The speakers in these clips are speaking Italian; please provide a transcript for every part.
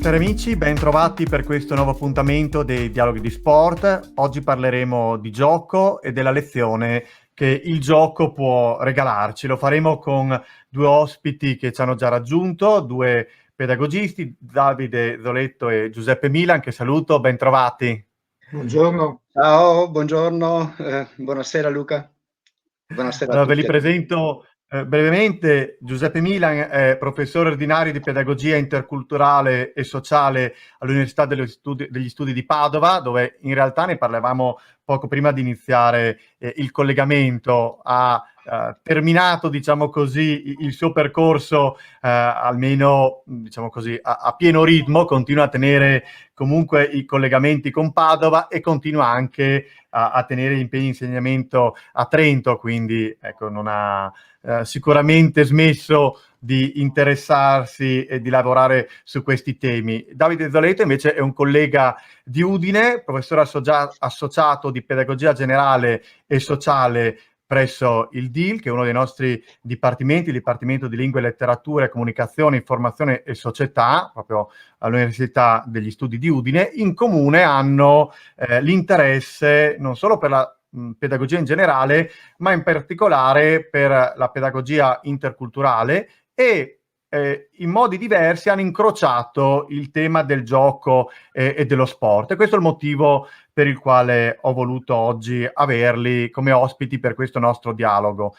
Cari amici, ben trovati per questo nuovo appuntamento dei Dialoghi di Sport. Oggi parleremo di gioco e della lezione che il gioco può regalarci. Lo faremo con due ospiti che ci hanno già raggiunto, due pedagogisti, Davide Zoletto e Giuseppe Milan, che saluto, ben trovati. Buongiorno. Ciao, buongiorno, buonasera Luca, buonasera a Allora, ve li tutti. presento brevemente. Giuseppe Milan è professore ordinario di pedagogia interculturale e sociale all'Università degli Studi di Padova, dove in realtà ne parlavamo poco prima di iniziare il collegamento. Ha terminato, diciamo così, il suo percorso almeno, diciamo così, a pieno ritmo, continua a tenere comunque i collegamenti con Padova e continua anche a tenere gli impegni di insegnamento a Trento, quindi ecco, non ha sicuramente smesso di interessarsi e di lavorare su questi temi. Davide Zoletto invece è un collega di Udine, professore associato di pedagogia generale e sociale presso il DIL, che è uno dei nostri dipartimenti, il Dipartimento di Lingue e Letterature, Comunicazione, Informazione e Società, proprio all'Università degli Studi di Udine. In comune hanno l'interesse non solo per la pedagogia in generale, ma in particolare per la pedagogia interculturale e in modi diversi hanno incrociato il tema del gioco e dello sport. E questo è il motivo per il quale ho voluto oggi averli come ospiti per questo nostro dialogo.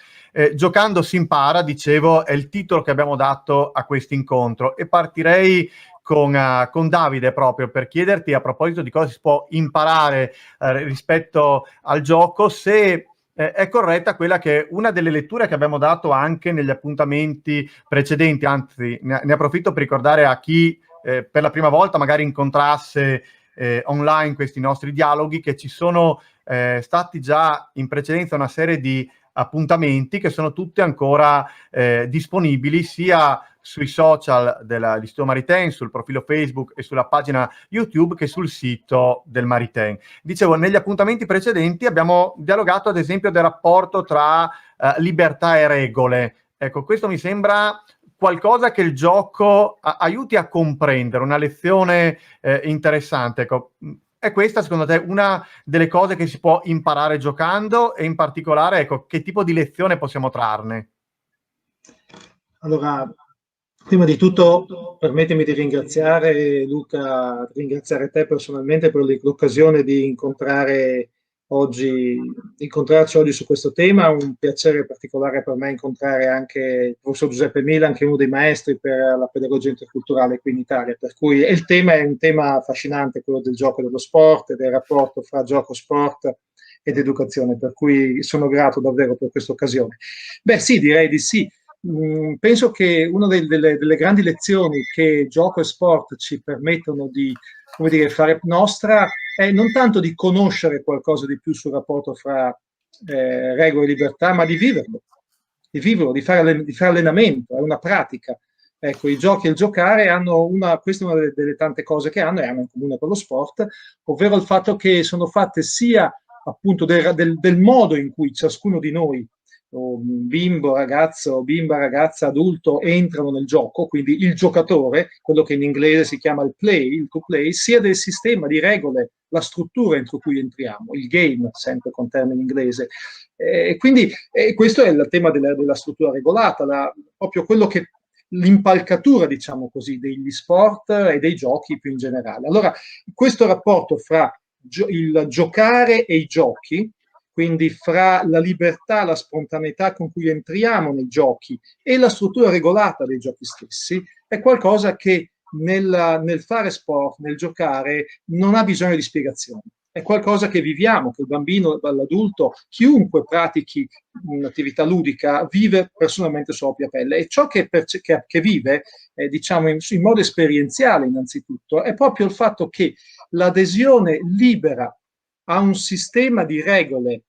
Giocando si impara, dicevo, è il titolo che abbiamo dato a questo incontro e partirei con Davide proprio per chiederti, a proposito di cosa si può imparare rispetto al gioco, se è corretta quella che è una delle letture che abbiamo dato anche negli appuntamenti precedenti. Anzi, ne approfitto per ricordare a chi per la prima volta magari incontrasse online questi nostri dialoghi, che ci sono stati già in precedenza una serie di appuntamenti che sono tutti ancora disponibili sia sui social dell'Istituto Maritain, sul profilo Facebook e sulla pagina YouTube, che sul sito del Maritain. Dicevo, negli appuntamenti precedenti abbiamo dialogato ad esempio del rapporto tra libertà e regole. Ecco, questo mi sembra qualcosa che il gioco aiuti a comprendere, una lezione interessante. Ecco, è questa, secondo te, una delle cose che si può imparare giocando e in particolare, ecco, che tipo di lezione possiamo trarne? Allora, prima di tutto permettimi di ringraziare Luca, ringraziare te personalmente per l'occasione di incontrarci oggi su questo tema. Un piacere particolare per me incontrare anche il professor Giuseppe Milan, che è uno dei maestri per la pedagogia interculturale qui in Italia, per cui il tema è un tema affascinante, quello del gioco e dello sport e del rapporto fra gioco, sport ed educazione, per cui sono grato davvero per questa occasione. Beh sì, direi di sì. Penso che una delle grandi lezioni che gioco e sport ci permettono di, come dire, fare nostra è non tanto di conoscere qualcosa di più sul rapporto fra regole e libertà, ma di viverlo, di fare allenamento, è una pratica. Ecco, i giochi e il giocare questa è una delle tante cose che hanno e hanno in comune con lo sport, ovvero il fatto che sono fatte sia appunto del modo in cui ciascuno di noi, bimbo, ragazzo, bimba, ragazza, adulto, entrano nel gioco, quindi il giocatore, quello che in inglese si chiama il play, il to play, sia del sistema di regole, la struttura entro cui entriamo, il game, sempre con termine inglese. Quindi questo è il tema della struttura regolata, proprio quello che l'impalcatura, diciamo così, degli sport e dei giochi più in generale. Allora, questo rapporto fra il giocare e i giochi, quindi fra la libertà, la spontaneità con cui entriamo nei giochi e la struttura regolata dei giochi stessi, è qualcosa che nel fare sport, nel giocare, non ha bisogno di spiegazioni. È qualcosa che viviamo, che il bambino, l'adulto, chiunque pratichi un'attività ludica, vive personalmente sulla propria pelle. E ciò che vive, diciamo in modo esperienziale innanzitutto, è proprio il fatto che l'adesione libera a un sistema di regole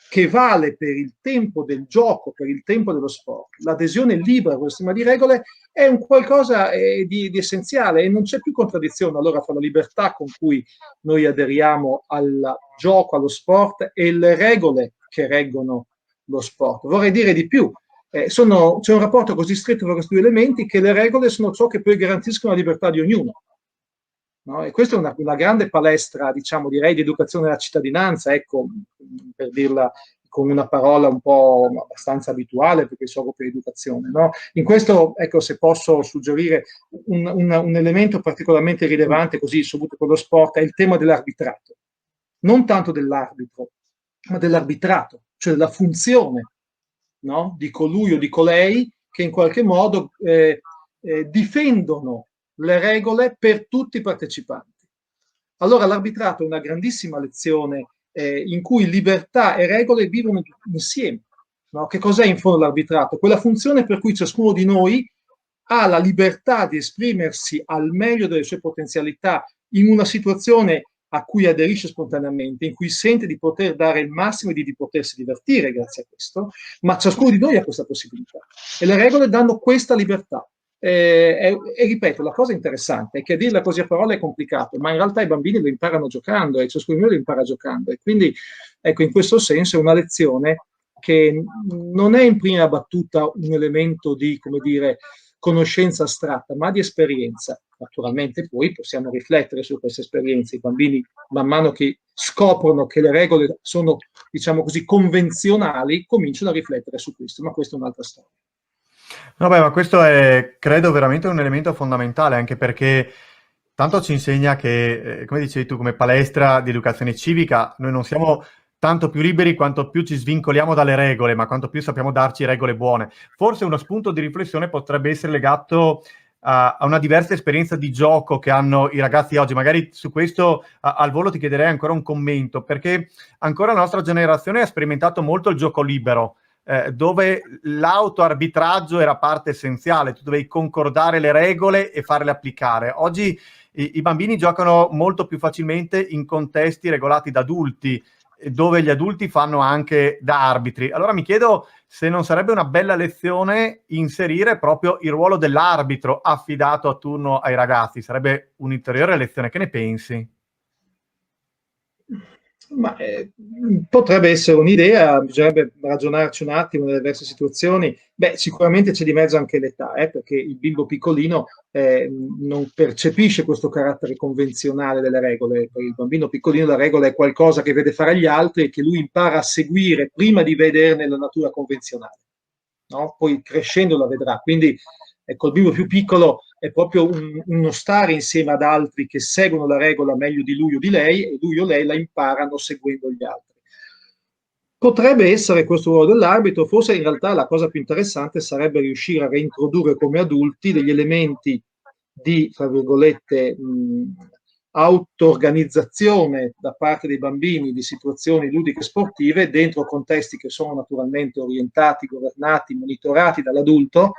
che vale per il tempo del gioco, per il tempo dello sport. L'adesione libera a questo sistema di regole è un qualcosa di essenziale e non c'è più contraddizione allora fra la libertà con cui noi aderiamo al gioco, allo sport e le regole che reggono lo sport. Vorrei dire di più, c'è un rapporto così stretto tra questi due elementi che le regole sono ciò che poi garantiscono la libertà di ognuno. no? E questa è una grande palestra, diciamo, direi, di educazione alla cittadinanza, ecco, per dirla con una parola un po' abbastanza abituale, perché so per educazione, no? In questo, ecco, se posso suggerire un elemento particolarmente rilevante, così subito con lo sport, è il tema dell'arbitrato. Non tanto dell'arbitro, ma dell'arbitrato, cioè della funzione, no? Di colui o di colei che in qualche modo difendono le regole per tutti i partecipanti. Allora l'arbitrato è una grandissima lezione in cui libertà e regole vivono insieme. No? Che cos'è in fondo l'arbitrato? Quella funzione per cui ciascuno di noi ha la libertà di esprimersi al meglio delle sue potenzialità in una situazione a cui aderisce spontaneamente, in cui sente di poter dare il massimo e di potersi divertire grazie a questo, ma ciascuno di noi ha questa possibilità e le regole danno questa libertà. E ripeto, la cosa interessante è che a dirla così a parole è complicato, ma in realtà i bambini lo imparano giocando e ciascuno di noi lo impara giocando, e quindi ecco, in questo senso è una lezione che non è in prima battuta un elemento di, come dire, conoscenza astratta, ma di esperienza. Naturalmente poi possiamo riflettere su queste esperienze. I bambini, man mano che scoprono che le regole sono, diciamo così, convenzionali, cominciano a riflettere su questo, ma questa è un'altra storia. Vabbè, ma questo è, credo, veramente un elemento fondamentale, anche perché tanto ci insegna che, come dicevi tu, come palestra di educazione civica, noi non siamo tanto più liberi quanto più ci svincoliamo dalle regole, ma quanto più sappiamo darci regole buone. Forse uno spunto di riflessione potrebbe essere legato a una diversa esperienza di gioco che hanno i ragazzi oggi. Magari su questo al volo ti chiederei ancora un commento, perché ancora la nostra generazione ha sperimentato molto il gioco libero, dove l'autoarbitraggio era parte essenziale, tu dovevi concordare le regole e farle applicare. Oggi i bambini giocano molto più facilmente in contesti regolati da adulti, dove gli adulti fanno anche da arbitri. Allora mi chiedo se non sarebbe una bella lezione inserire proprio il ruolo dell'arbitro affidato a turno ai ragazzi. Sarebbe un'ulteriore lezione. Che ne pensi? Ma, potrebbe essere un'idea, bisognerebbe ragionarci un attimo nelle diverse situazioni. Beh, sicuramente c'è di mezzo anche l'età, perché il bimbo piccolino non percepisce questo carattere convenzionale delle regole. Per il bambino piccolino la regola è qualcosa che vede fare agli altri e che lui impara a seguire prima di vederne la natura convenzionale, no? Poi crescendo la vedrà. Quindi ecco, il bimbo più piccolo è proprio uno stare insieme ad altri che seguono la regola meglio di lui o di lei, e lui o lei la imparano seguendo gli altri. Potrebbe essere questo ruolo dell'arbitro, forse in realtà la cosa più interessante sarebbe riuscire a reintrodurre come adulti degli elementi di, tra virgolette, auto-organizzazione da parte dei bambini di situazioni ludiche e sportive dentro contesti che sono naturalmente orientati, governati, monitorati dall'adulto,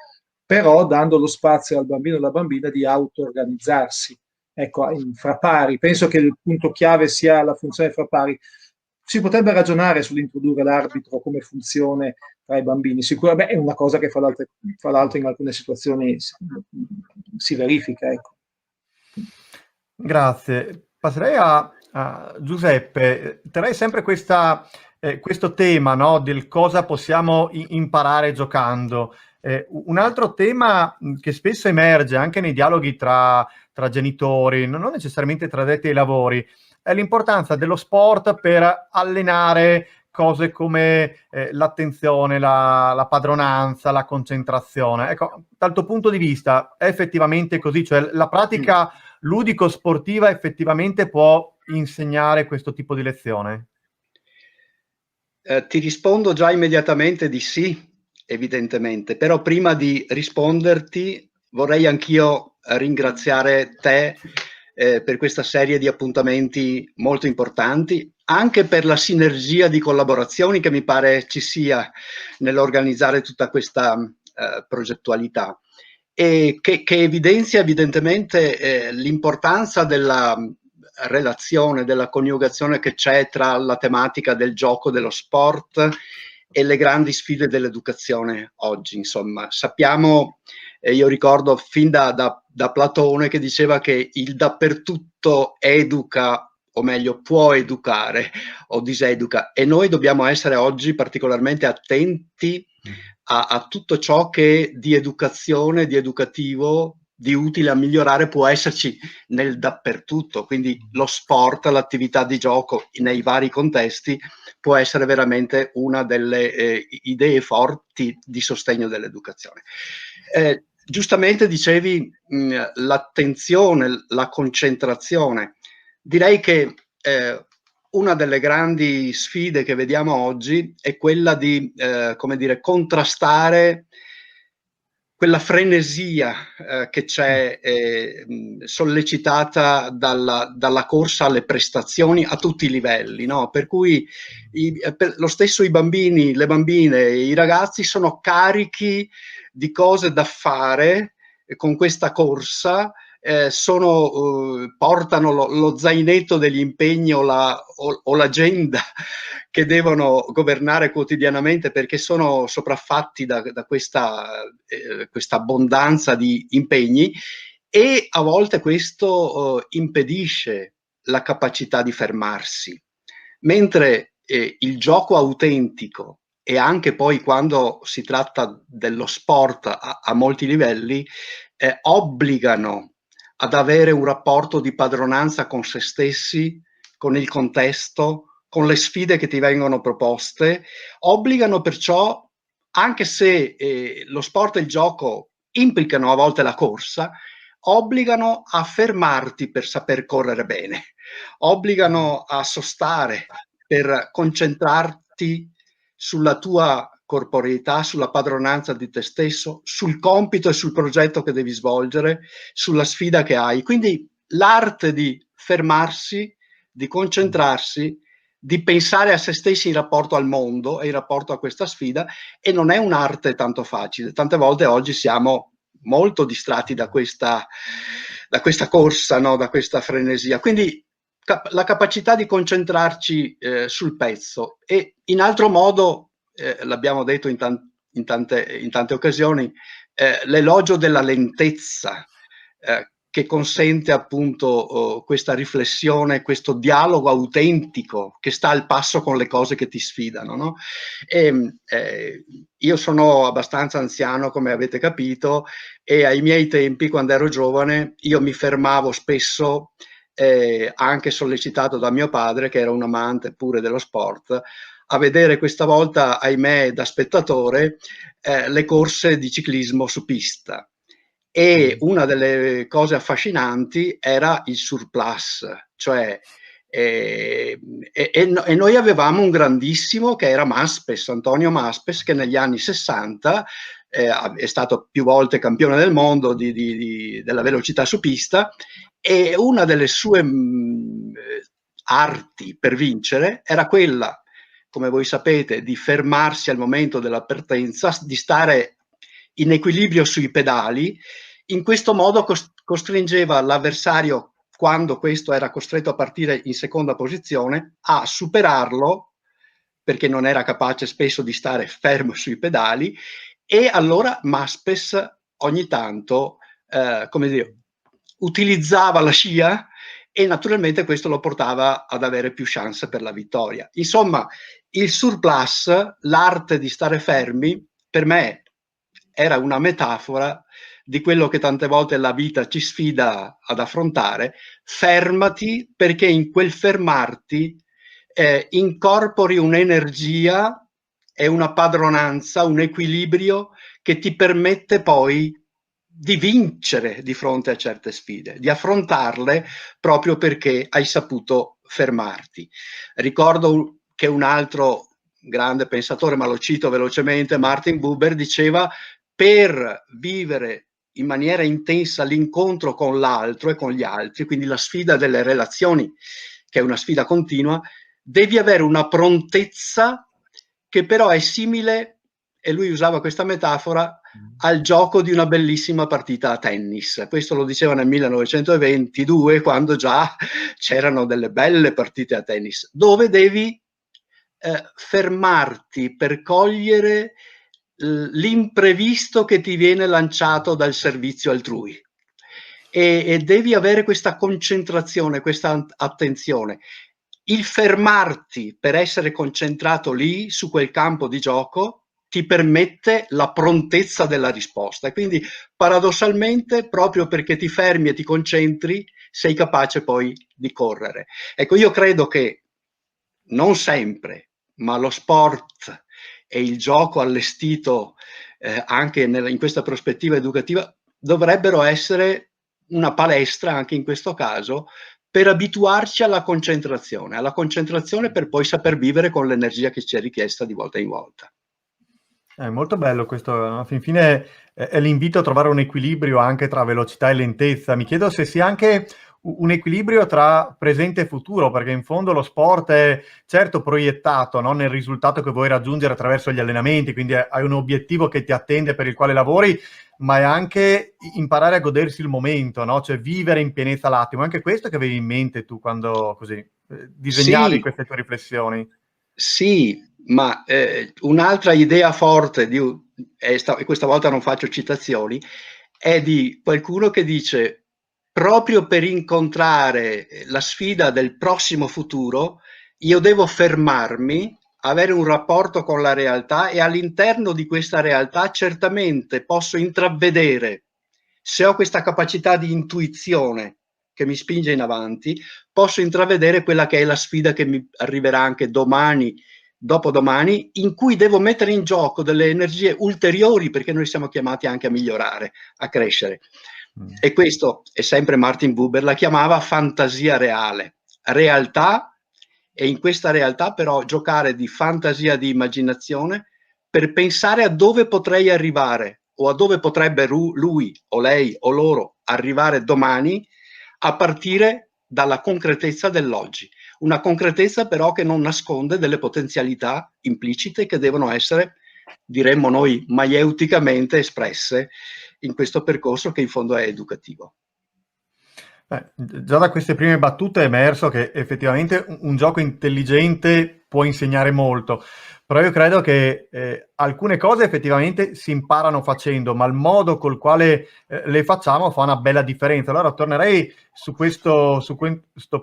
però dando lo spazio al bambino e alla bambina di auto-organizzarsi. Ecco, fra pari. Penso che il punto chiave sia la funzione fra pari. Si potrebbe ragionare sull'introdurre l'arbitro come funzione tra i bambini. Sicuramente è una cosa che fra l'altro in alcune situazioni si verifica. Ecco. Grazie. Passerei a Giuseppe. Terrei sempre questo tema, no, del cosa possiamo imparare giocando. Un altro tema che spesso emerge anche nei dialoghi tra genitori, non necessariamente tra addetti ai lavori, è l'importanza dello sport per allenare cose come l'attenzione, la padronanza, la concentrazione. Ecco, dal tuo punto di vista è effettivamente così? Cioè la pratica ludico-sportiva effettivamente può insegnare questo tipo di lezione? Ti rispondo già immediatamente di sì, evidentemente, però prima di risponderti vorrei anch'io ringraziare te per questa serie di appuntamenti molto importanti, anche per la sinergia di collaborazioni che mi pare ci sia nell'organizzare tutta questa progettualità, e che evidenzia evidentemente l'importanza della relazione, della coniugazione che c'è tra la tematica del gioco, dello sport e le grandi sfide dell'educazione oggi. Insomma, sappiamo, io ricordo fin da Platone che diceva che il dappertutto educa, o meglio può educare o diseduca, e noi dobbiamo essere oggi particolarmente attenti a tutto ciò che di educazione, di educativo di utile a migliorare può esserci nel dappertutto, quindi lo sport, l'attività di gioco nei vari contesti può essere veramente una delle idee forti di sostegno dell'educazione. Giustamente dicevi l'attenzione, la concentrazione. Direi che una delle grandi sfide che vediamo oggi è quella di, come dire, contrastare quella frenesia che c'è sollecitata dalla corsa alle prestazioni a tutti i livelli, no? Per cui lo stesso i bambini, le bambine, i ragazzi sono carichi di cose da fare con questa corsa, portano lo zainetto degli impegni o l'agenda che devono governare quotidianamente, perché sono sopraffatti da questa abbondanza di impegni, e a volte questo impedisce la capacità di fermarsi, mentre il gioco autentico, e anche poi quando si tratta dello sport a molti livelli, obbligano ad avere un rapporto di padronanza con se stessi, con il contesto, con le sfide che ti vengono proposte, obbligano perciò, anche se lo sport e il gioco implicano a volte la corsa, obbligano a fermarti per saper correre bene, obbligano a sostare per concentrarti sulla tua corporeità, sulla padronanza di te stesso, sul compito e sul progetto che devi svolgere, sulla sfida che hai. Quindi l'arte di fermarsi, di concentrarsi, di pensare a se stessi in rapporto al mondo e in rapporto a questa sfida, e non è un'arte tanto facile. Tante volte oggi siamo molto distratti da questa corsa, no? Da questa frenesia. Quindi la capacità di concentrarci sul pezzo, e in altro modo, l'abbiamo detto in tante occasioni, l'elogio della lentezza, che consente appunto questa riflessione, questo dialogo autentico che sta al passo con le cose che ti sfidano, no? Io sono abbastanza anziano, come avete capito, e ai miei tempi, quando ero giovane, io mi fermavo spesso, anche sollecitato da mio padre, che era un amante pure dello sport, a vedere, questa volta ahimè da spettatore, le corse di ciclismo su pista. E una delle cose affascinanti era il surplus, cioè e noi avevamo un grandissimo che era Maspes, Antonio Maspes, che negli anni 60 è stato più volte campione del mondo della velocità su pista, e una delle sue arti per vincere era quella, come voi sapete, di fermarsi al momento della partenza, di stare in equilibrio sui pedali. In questo modo costringeva l'avversario, quando questo era costretto a partire in seconda posizione, a superarlo, perché non era capace spesso di stare fermo sui pedali, e allora Maspes ogni tanto, come dire, utilizzava la scia, e naturalmente questo lo portava ad avere più chance per la vittoria. Insomma, il surplus, l'arte di stare fermi, per me era una metafora di quello che tante volte la vita ci sfida ad affrontare. Fermati, perché in quel fermarti incorpori un'energia e una padronanza, un equilibrio che ti permette poi di vincere di fronte a certe sfide, di affrontarle proprio perché hai saputo fermarti. Ricordo che un altro grande pensatore, ma lo cito velocemente, Martin Buber, diceva: per vivere in maniera intensa l'incontro con l'altro e con gli altri, quindi la sfida delle relazioni, che è una sfida continua, devi avere una prontezza che però è simile, e lui usava questa metafora, al gioco di una bellissima partita a tennis. Questo lo diceva nel 1922, quando già c'erano delle belle partite a tennis, dove devi fermarti per cogliere l'imprevisto che ti viene lanciato dal servizio altrui, e devi avere questa concentrazione, questa attenzione. Il fermarti per essere concentrato lì su quel campo di gioco ti permette la prontezza della risposta. E quindi paradossalmente, proprio perché ti fermi e ti concentri, sei capace poi di correre. Ecco, io credo che non sempre, ma lo sport e il gioco allestito anche in questa prospettiva educativa dovrebbero essere una palestra, anche in questo caso, per abituarci alla concentrazione per poi saper vivere con l'energia che ci è richiesta di volta in volta. È molto bello questo, alla fin fine è l'invito a trovare un equilibrio anche tra velocità e lentezza. Mi chiedo se sia anche un equilibrio tra presente e futuro, perché in fondo lo sport è certo proiettato, no, nel risultato che vuoi raggiungere attraverso gli allenamenti, quindi hai un obiettivo che ti attende per il quale lavori, ma è anche imparare a godersi il momento, no? Cioè vivere in pienezza l'attimo. Anche questo che avevi in mente tu quando così disegnavi queste tue riflessioni. Sì, ma un'altra idea forte, e questa volta non faccio citazioni, è di qualcuno che dice: proprio per incontrare la sfida del prossimo futuro, io devo fermarmi, avere un rapporto con la realtà e all'interno di questa realtà certamente posso intravedere, se ho questa capacità di intuizione che mi spinge in avanti, posso intravedere quella che è la sfida che mi arriverà anche domani, dopodomani, in cui devo mettere in gioco delle energie ulteriori, perché noi siamo chiamati anche a migliorare, a crescere. E questo è sempre Martin Buber, la chiamava fantasia reale, realtà, e in questa realtà però giocare di fantasia, di immaginazione, per pensare a dove potrei arrivare o a dove potrebbe lui o lei o loro arrivare domani, a partire dalla concretezza dell'oggi. Una concretezza però che non nasconde delle potenzialità implicite che devono essere, diremmo noi, maieuticamente espresse in questo percorso che in fondo è educativo. Già da queste prime battute è emerso che effettivamente un gioco intelligente può insegnare molto, però io credo che alcune cose effettivamente si imparano facendo, ma il modo col quale le facciamo fa una bella differenza. Allora tornerei su questo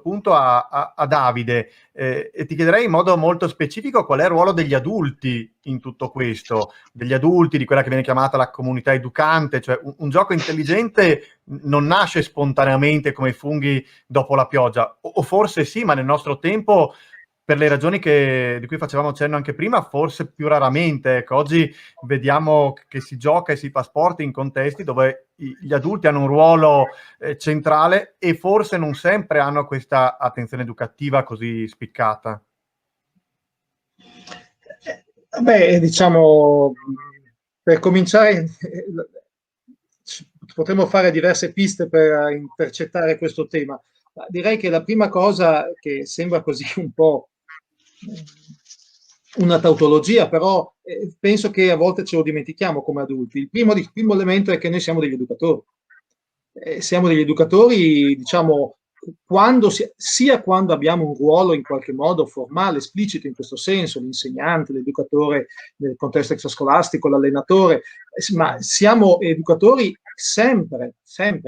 punto a Davide e ti chiederei in modo molto specifico qual è il ruolo degli adulti in tutto questo, degli adulti, di quella che viene chiamata la comunità educante, cioè un gioco intelligente non nasce spontaneamente come funghi dopo la pioggia, o forse sì, ma nel nostro tempo, per le ragioni di cui facevamo cenno anche prima, forse più raramente. Ecco, oggi vediamo che si gioca e si fa sport in contesti dove gli adulti hanno un ruolo centrale e forse non sempre hanno questa attenzione educativa così spiccata. Beh, diciamo, per cominciare, potremmo fare diverse piste per intercettare questo tema. Ma direi che la prima cosa, che sembra così un po' una tautologia, però penso che a volte ce lo dimentichiamo come adulti. Il primo elemento è che noi siamo degli educatori. Siamo degli educatori, diciamo, sia quando abbiamo un ruolo in qualche modo formale, esplicito in questo senso, l'insegnante, l'educatore nel contesto extrascolastico, l'allenatore, ma siamo educatori sempre,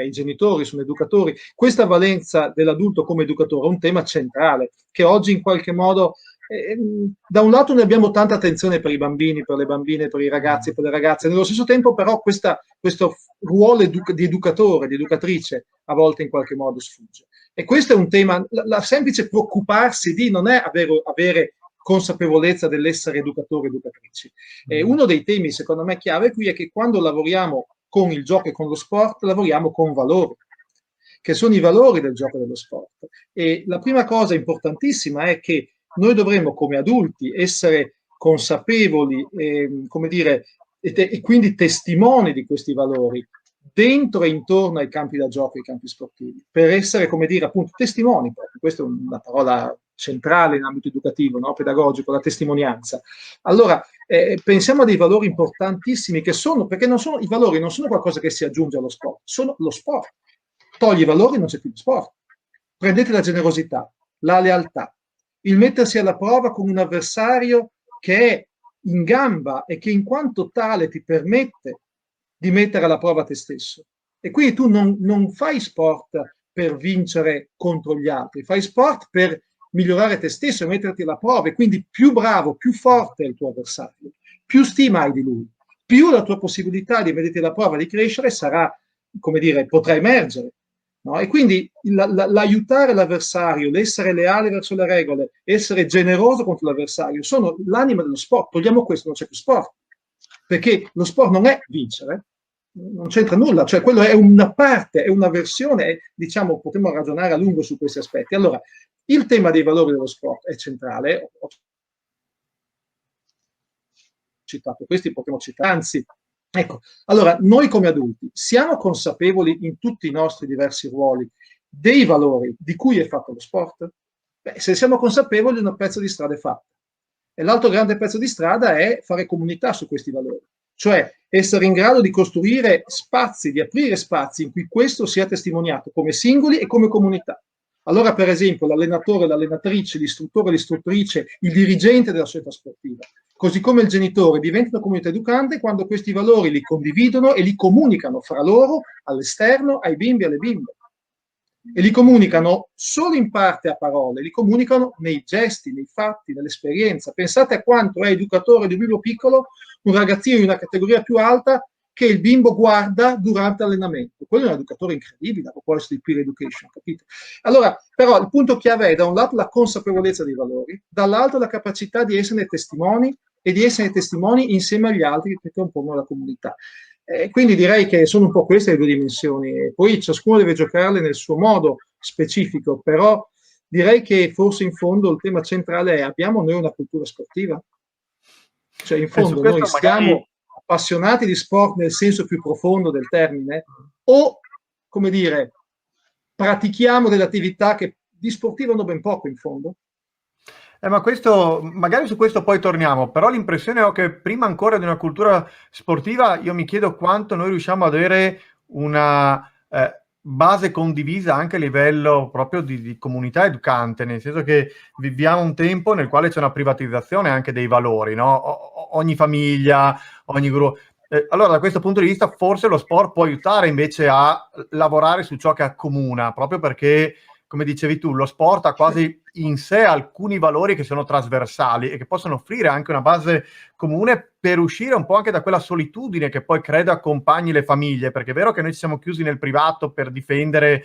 i genitori sono educatori. Questa valenza dell'adulto come educatore è un tema centrale che oggi in qualche modo da un lato noi abbiamo tanta attenzione per i bambini, per le bambine, per i ragazzi, per le ragazze, nello stesso tempo però questo ruolo di educatore, di educatrice a volte in qualche modo sfugge. E questo è un tema, la semplice preoccuparsi di non è avere consapevolezza dell'essere educatori e educatrici. Uno dei temi secondo me chiave qui è che quando lavoriamo con il gioco e con lo sport lavoriamo con valori, che sono i valori del gioco e dello sport. E la prima cosa importantissima è che noi dovremmo come adulti essere consapevoli, come dire, e quindi testimoni di questi valori dentro e intorno ai campi da gioco e ai campi sportivi, per essere, come dire, appunto testimoni. Questa è una parola centrale in ambito educativo, no? Pedagogico, la testimonianza. Allora, pensiamo a dei valori importantissimi che sono, perché i valori non sono qualcosa che si aggiunge allo sport, sono lo sport. Togli i valori, non c'è più lo sport. Prendete la generosità, la lealtà, il mettersi alla prova con un avversario che è in gamba e che in quanto tale ti permette di mettere alla prova te stesso. E quindi tu non fai sport per vincere contro gli altri, fai sport per migliorare te stesso e metterti alla prova, e quindi più bravo, più forte è il tuo avversario, più stima hai di lui, più la tua possibilità di metterti alla prova di crescere sarà, come dire, potrà emergere. No? E quindi l'aiutare l'avversario, l'essere leale verso le regole, essere generoso contro l'avversario, sono l'anima dello sport. Togliamo questo, non c'è più sport. Perché lo sport non è vincere, non c'entra nulla, cioè quello è una parte, è una versione, diciamo, potremmo ragionare a lungo su questi aspetti. Allora, il tema dei valori dello sport è centrale, ho citato questi, potremmo citare, anzi, ecco, allora, noi come adulti siamo consapevoli in tutti i nostri diversi ruoli dei valori di cui è fatto lo sport? Beh, se siamo consapevoli, un pezzo di strada è fatto. E l'altro grande pezzo di strada è fare comunità su questi valori, cioè essere in grado di costruire spazi, di aprire spazi in cui questo sia testimoniato come singoli e come comunità. Allora, per esempio, l'allenatore, l'allenatrice, l'istruttore, l'istruttrice, il dirigente della società sportiva, così come il genitore, diventano comunità educante quando questi valori li condividono e li comunicano fra loro, all'esterno, ai bimbi e alle bimbe. E li comunicano solo in parte a parole, li comunicano nei gesti, nei fatti, nell'esperienza. Pensate a quanto è educatore di un bimbo piccolo, un ragazzino di una categoria più alta, che il bimbo guarda durante l'allenamento. Quello è un educatore incredibile, a proposito di peer education, capite? Allora, però il punto chiave è da un lato la consapevolezza dei valori, dall'altro la capacità di essere testimoni e di essere testimoni insieme agli altri che compongono la comunità. Quindi direi che sono un po' queste le due dimensioni, poi ciascuno deve giocarle nel suo modo specifico, però direi che forse in fondo il tema centrale è: abbiamo noi una cultura sportiva? Cioè in fondo noi siamo appassionati di sport nel senso più profondo del termine, o, come dire, pratichiamo delle attività che di sportivo hanno ben poco in fondo? Ma questo, magari su questo poi torniamo, però l'impressione ho che prima ancora di una cultura sportiva io mi chiedo quanto noi riusciamo ad avere una base condivisa anche a livello proprio di comunità educante, nel senso che viviamo un tempo nel quale c'è una privatizzazione anche dei valori, no? Ogni famiglia, ogni gruppo. Allora, da questo punto di vista, forse lo sport può aiutare invece a lavorare su ciò che accomuna, proprio perché, come dicevi tu, lo sport ha quasi in sé alcuni valori che sono trasversali e che possono offrire anche una base comune per uscire un po' anche da quella solitudine che poi credo accompagni le famiglie, perché è vero che noi ci siamo chiusi nel privato per difendere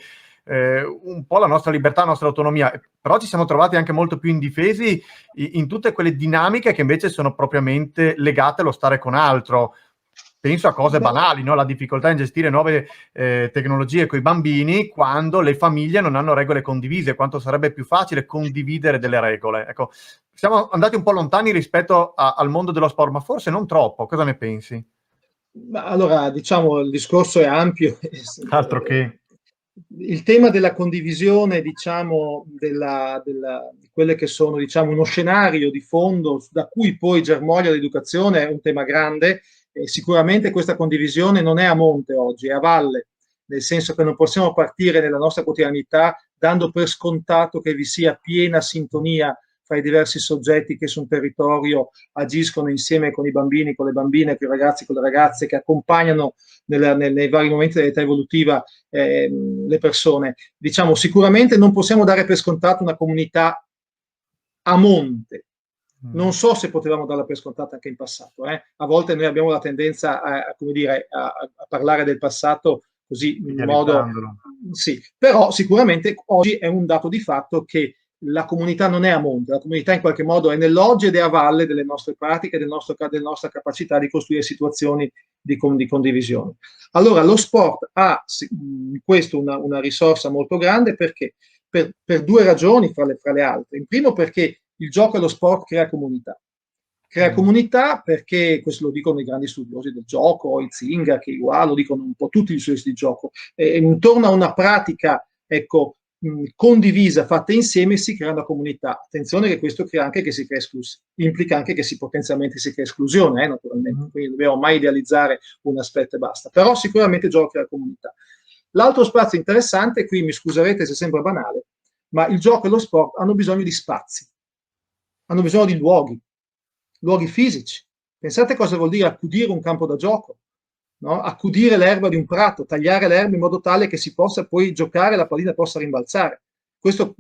un po' la nostra libertà, la nostra autonomia, però ci siamo trovati anche molto più indifesi in tutte quelle dinamiche che invece sono propriamente legate allo stare con altro. Penso a cose banali, no? La difficoltà in gestire nuove tecnologie con i bambini quando le famiglie non hanno regole condivise, quanto sarebbe più facile condividere delle regole. Ecco, siamo andati un po' lontani rispetto al mondo dello sport, ma forse non troppo. Cosa ne pensi? Allora, diciamo, il discorso è ampio. Altro che. Il tema della condivisione, diciamo, di quelle che sono, diciamo, uno scenario di fondo da cui poi germoglia l'educazione è un tema grande. Sicuramente questa condivisione non è a monte oggi, è a valle, nel senso che non possiamo partire nella nostra quotidianità dando per scontato che vi sia piena sintonia fra i diversi soggetti che su un territorio agiscono insieme con i bambini, con le bambine, con i ragazzi, con le ragazze, che accompagnano nei vari momenti dell'età evolutiva le persone. Diciamo, sicuramente non possiamo dare per scontato una comunità a monte. Non so se potevamo darla per scontata anche in passato. A volte noi abbiamo la tendenza come dire, a parlare del passato così in modo... Sì, però sicuramente oggi è un dato di fatto che la comunità non è a monte, la comunità in qualche modo è nell'oggi ed è a valle delle nostre pratiche, della nostra capacità di costruire situazioni di condivisione. Allora lo sport ha in questo una risorsa molto grande, perché per due ragioni fra le altre. In primo, perché il gioco e lo sport crea comunità. Crea comunità perché, questo lo dicono i grandi studiosi del gioco, Huizinga, Keiwa, lo dicono un po' tutti gli studiosi di gioco, intorno a una pratica, ecco, condivisa, fatta insieme, si crea una comunità. Attenzione che questo crea anche che si crea implica anche che potenzialmente si crea esclusione, naturalmente, quindi dobbiamo mai idealizzare un aspetto e basta, però sicuramente il gioco crea comunità. L'altro spazio interessante, qui mi scuserete se sembra banale, ma il gioco e lo sport hanno bisogno di spazi, hanno bisogno di luoghi fisici. Pensate cosa vuol dire accudire un campo da gioco, no? Accudire l'erba di un prato, tagliare l'erba in modo tale che si possa poi giocare, la pallina possa rimbalzare. Questo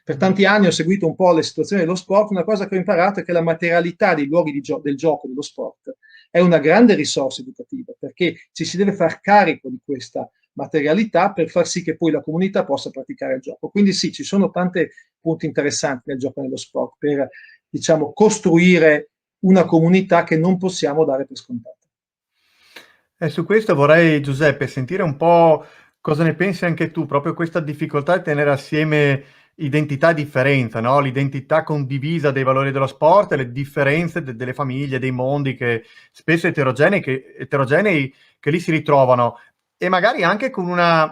Per tanti anni ho seguito un po' le situazioni dello sport, una cosa che ho imparato è che la materialità dei luoghi del gioco, dello sport, è una grande risorsa educativa, perché ci si deve far carico di questa materialità per far sì che poi la comunità possa praticare il gioco. Quindi sì, ci sono tanti punti interessanti nel gioco e nello sport per, diciamo, costruire una comunità che non possiamo dare per scontata. E su questo vorrei, Giuseppe, sentire un po' cosa ne pensi anche tu, proprio questa difficoltà di tenere assieme identità e differenza, no? L'identità condivisa dei valori dello sport e le differenze delle famiglie, dei mondi che spesso eterogenei che lì si ritrovano e magari anche con una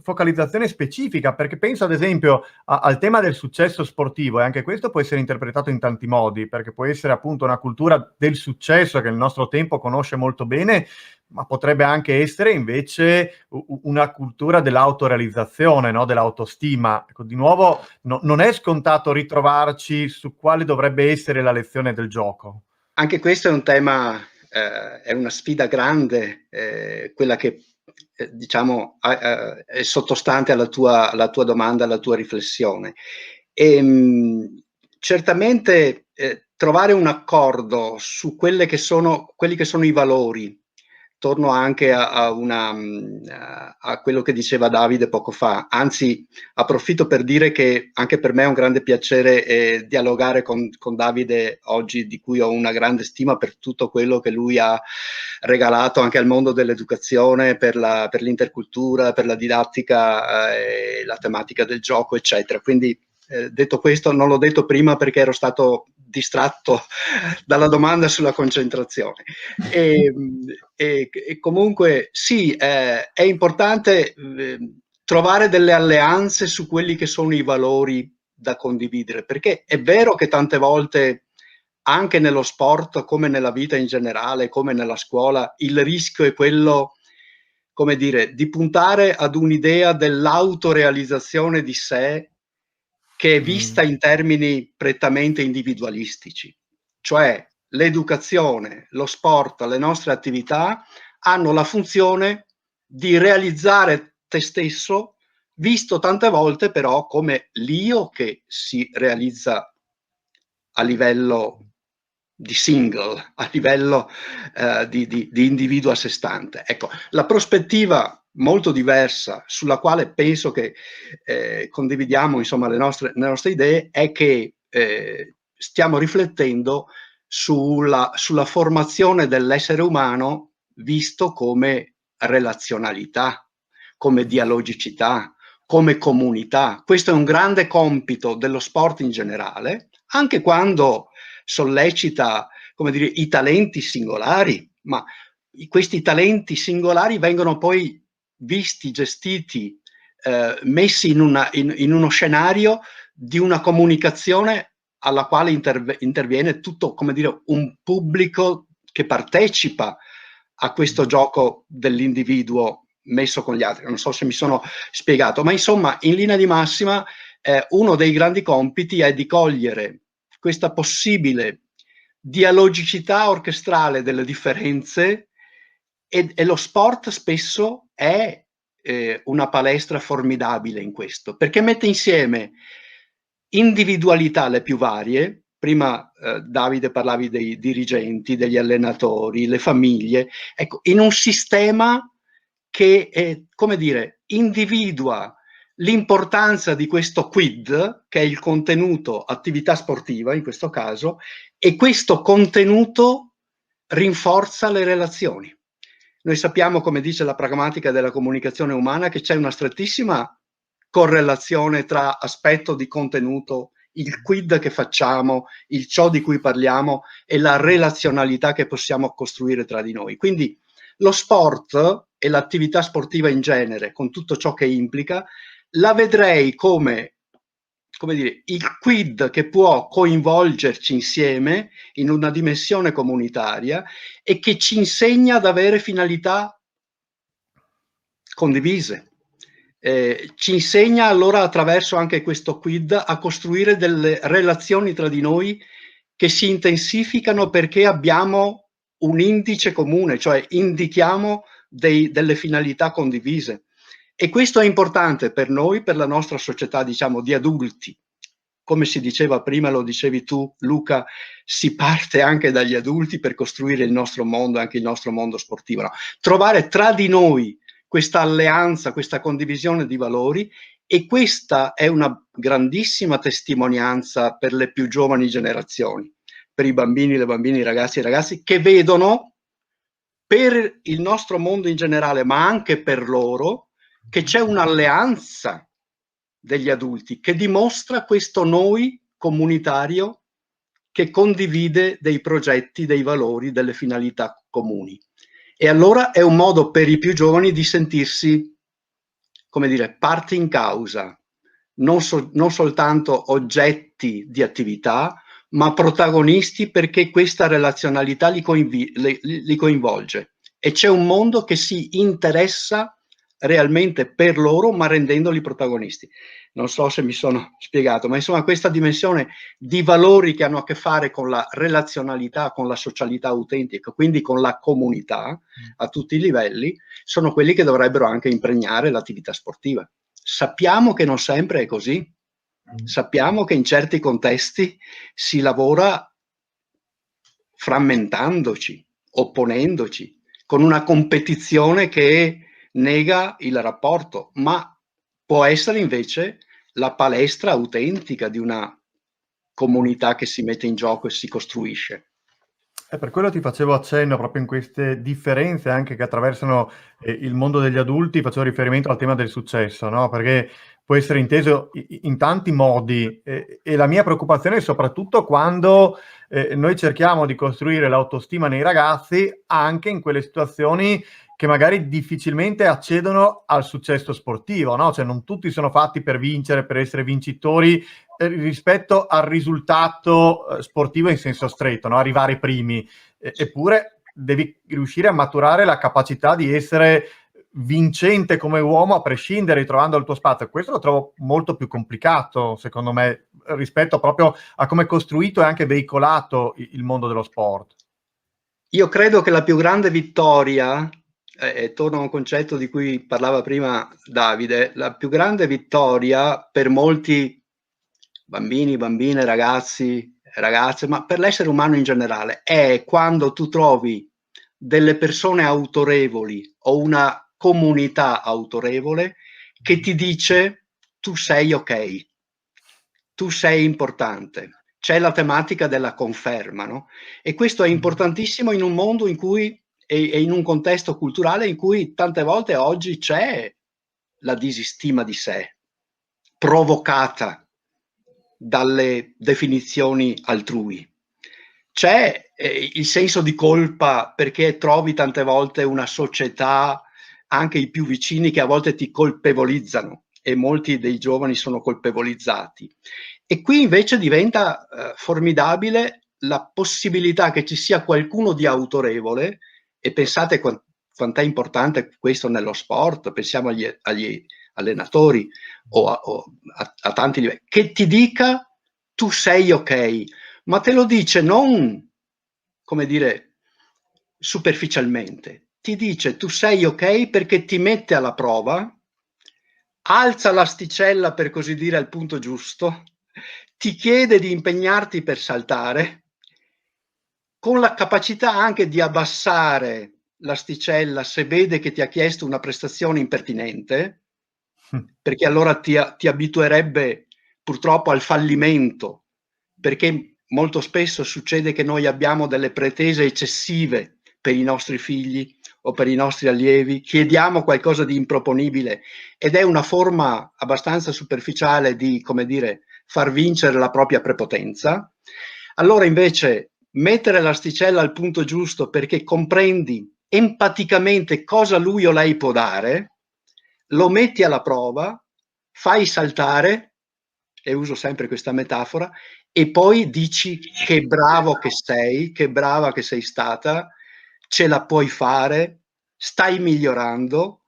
focalizzazione specifica, perché penso ad esempio al tema del successo sportivo e anche questo può essere interpretato in tanti modi, perché può essere appunto una cultura del successo che il nostro tempo conosce molto bene, ma potrebbe anche essere invece una cultura dell'autorealizzazione, no? Dell'autostima. Ecco, di nuovo non è scontato ritrovarci su quale dovrebbe essere la lezione del gioco. Anche questo è un tema, è una sfida grande, quella che diciamo è sottostante alla tua domanda, alla tua riflessione. Certamente trovare un accordo su quelli che sono i valori. Torno anche a quello che diceva Davide poco fa, anzi approfitto per dire che anche per me è un grande piacere dialogare con Davide oggi, di cui ho una grande stima per tutto quello che lui ha regalato anche al mondo dell'educazione, per l'intercultura, per la didattica, la tematica del gioco, eccetera. Quindi detto questo, non l'ho detto prima perché ero stato distratto dalla domanda sulla concentrazione. E comunque sì, è importante trovare delle alleanze su quelli che sono i valori da condividere, perché è vero che tante volte anche nello sport, come nella vita in generale, come nella scuola, il rischio è quello, come dire, di puntare ad un'idea dell'autorealizzazione di sé che è vista in termini prettamente individualistici, cioè l'educazione, lo sport, le nostre attività hanno la funzione di realizzare te stesso, visto tante volte però come l'io che si realizza a livello di single, a livello di individuo a sé stante. Ecco, la prospettiva molto diversa, sulla quale penso che condividiamo insomma le nostre idee, è che stiamo riflettendo sulla formazione dell'essere umano visto come relazionalità, come dialogicità, come comunità. Questo è un grande compito dello sport in generale, anche quando sollecita, come dire, i talenti singolari, ma questi talenti singolari vengono poi visti, gestiti, messi in uno scenario di una comunicazione alla quale interviene tutto, come dire, un pubblico che partecipa a questo gioco dell'individuo messo con gli altri. Non so se mi sono spiegato, ma insomma, in linea di massima, uno dei grandi compiti è di cogliere questa possibile dialogicità orchestrale delle differenze e lo sport spesso è una palestra formidabile in questo, perché mette insieme individualità le più varie. Prima Davide parlavi dei dirigenti, degli allenatori, le famiglie, ecco, in un sistema che come dire, individua l'importanza di questo quid, che è il contenuto attività sportiva in questo caso, e questo contenuto rinforza le relazioni. Noi sappiamo, come dice la pragmatica della comunicazione umana, che c'è una strettissima correlazione tra aspetto di contenuto, il quid che facciamo, il ciò di cui parliamo e la relazionalità che possiamo costruire tra di noi. Quindi lo sport e l'attività sportiva in genere, con tutto ciò che implica, la vedrei come dire, il quid che può coinvolgerci insieme in una dimensione comunitaria e che ci insegna ad avere finalità condivise. Ci insegna allora attraverso anche questo quid a costruire delle relazioni tra di noi che si intensificano perché abbiamo un indice comune, cioè indichiamo delle finalità condivise. E questo è importante per noi, per la nostra società, diciamo, di adulti. Come si diceva prima, lo dicevi tu, Luca, si parte anche dagli adulti per costruire il nostro mondo, anche il nostro mondo sportivo. No? Trovare tra di noi questa alleanza, questa condivisione di valori, e questa è una grandissima testimonianza per le più giovani generazioni, per i bambini, le bambine, i ragazzi che vedono per il nostro mondo in generale, ma anche per loro, che c'è un'alleanza degli adulti che dimostra questo noi comunitario che condivide dei progetti, dei valori, delle finalità comuni. E allora è un modo per i più giovani di sentirsi, come dire, parte in causa, non soltanto oggetti di attività, ma protagonisti, perché questa relazionalità li coinvolge. E c'è un mondo che si interessa realmente per loro, ma rendendoli protagonisti. Non so se mi sono spiegato, ma insomma questa dimensione di valori che hanno a che fare con la relazionalità, con la socialità autentica, quindi con la comunità a tutti i livelli, sono quelli che dovrebbero anche impregnare l'attività sportiva. Sappiamo che non sempre è così. Sappiamo che in certi contesti si lavora frammentandoci, opponendoci, con una competizione che nega il rapporto, ma può essere invece la palestra autentica di una comunità che si mette in gioco e si costruisce. Per quello ti facevo accenno proprio in queste differenze anche che attraversano il mondo degli adulti, facevo riferimento al tema del successo, no? Perché può essere inteso in tanti modi e la mia preoccupazione è soprattutto quando noi cerchiamo di costruire l'autostima nei ragazzi anche in quelle situazioni che magari difficilmente accedono al successo sportivo, no? Cioè non tutti sono fatti per vincere, per essere vincitori rispetto al risultato sportivo in senso stretto, no? Arrivare primi. Eppure devi riuscire a maturare la capacità di essere vincente come uomo a prescindere, trovando il tuo spazio. Questo lo trovo molto più complicato, secondo me, rispetto proprio a come è costruito e anche veicolato il mondo dello sport. Io credo che la più grande vittoria, torno a un concetto di cui parlava prima Davide, la più grande vittoria per molti bambini, bambine, ragazzi, ragazze, ma per l'essere umano in generale, è quando tu trovi delle persone autorevoli o una comunità autorevole che ti dice tu sei ok, tu sei importante. C'è la tematica della conferma, no? E questo è importantissimo in un mondo in cui e in un contesto culturale in cui tante volte oggi c'è la disistima di sé, provocata dalle definizioni altrui. C'è il senso di colpa perché trovi tante volte una società, anche i più vicini, che a volte ti colpevolizzano, e molti dei giovani sono colpevolizzati. E qui invece diventa formidabile la possibilità che ci sia qualcuno di autorevole, e pensate quant'è importante questo nello sport, pensiamo agli allenatori o a tanti livelli, che ti dica tu sei ok, ma te lo dice non, come dire, superficialmente, ti dice tu sei ok perché ti mette alla prova, alza l'asticella per così dire al punto giusto, ti chiede di impegnarti per saltare, con la capacità anche di abbassare l'asticella se vede che ti ha chiesto una prestazione impertinente, perché allora ti abituerebbe purtroppo al fallimento, perché molto spesso succede che noi abbiamo delle pretese eccessive per i nostri figli o per i nostri allievi, chiediamo qualcosa di improponibile ed è una forma abbastanza superficiale di, come dire, far vincere la propria prepotenza. Allora invece mettere l'asticella al punto giusto perché comprendi empaticamente cosa lui o lei può dare, lo metti alla prova, fai saltare, e uso sempre questa metafora, e poi dici che bravo che sei, che brava che sei stata, ce la puoi fare, stai migliorando,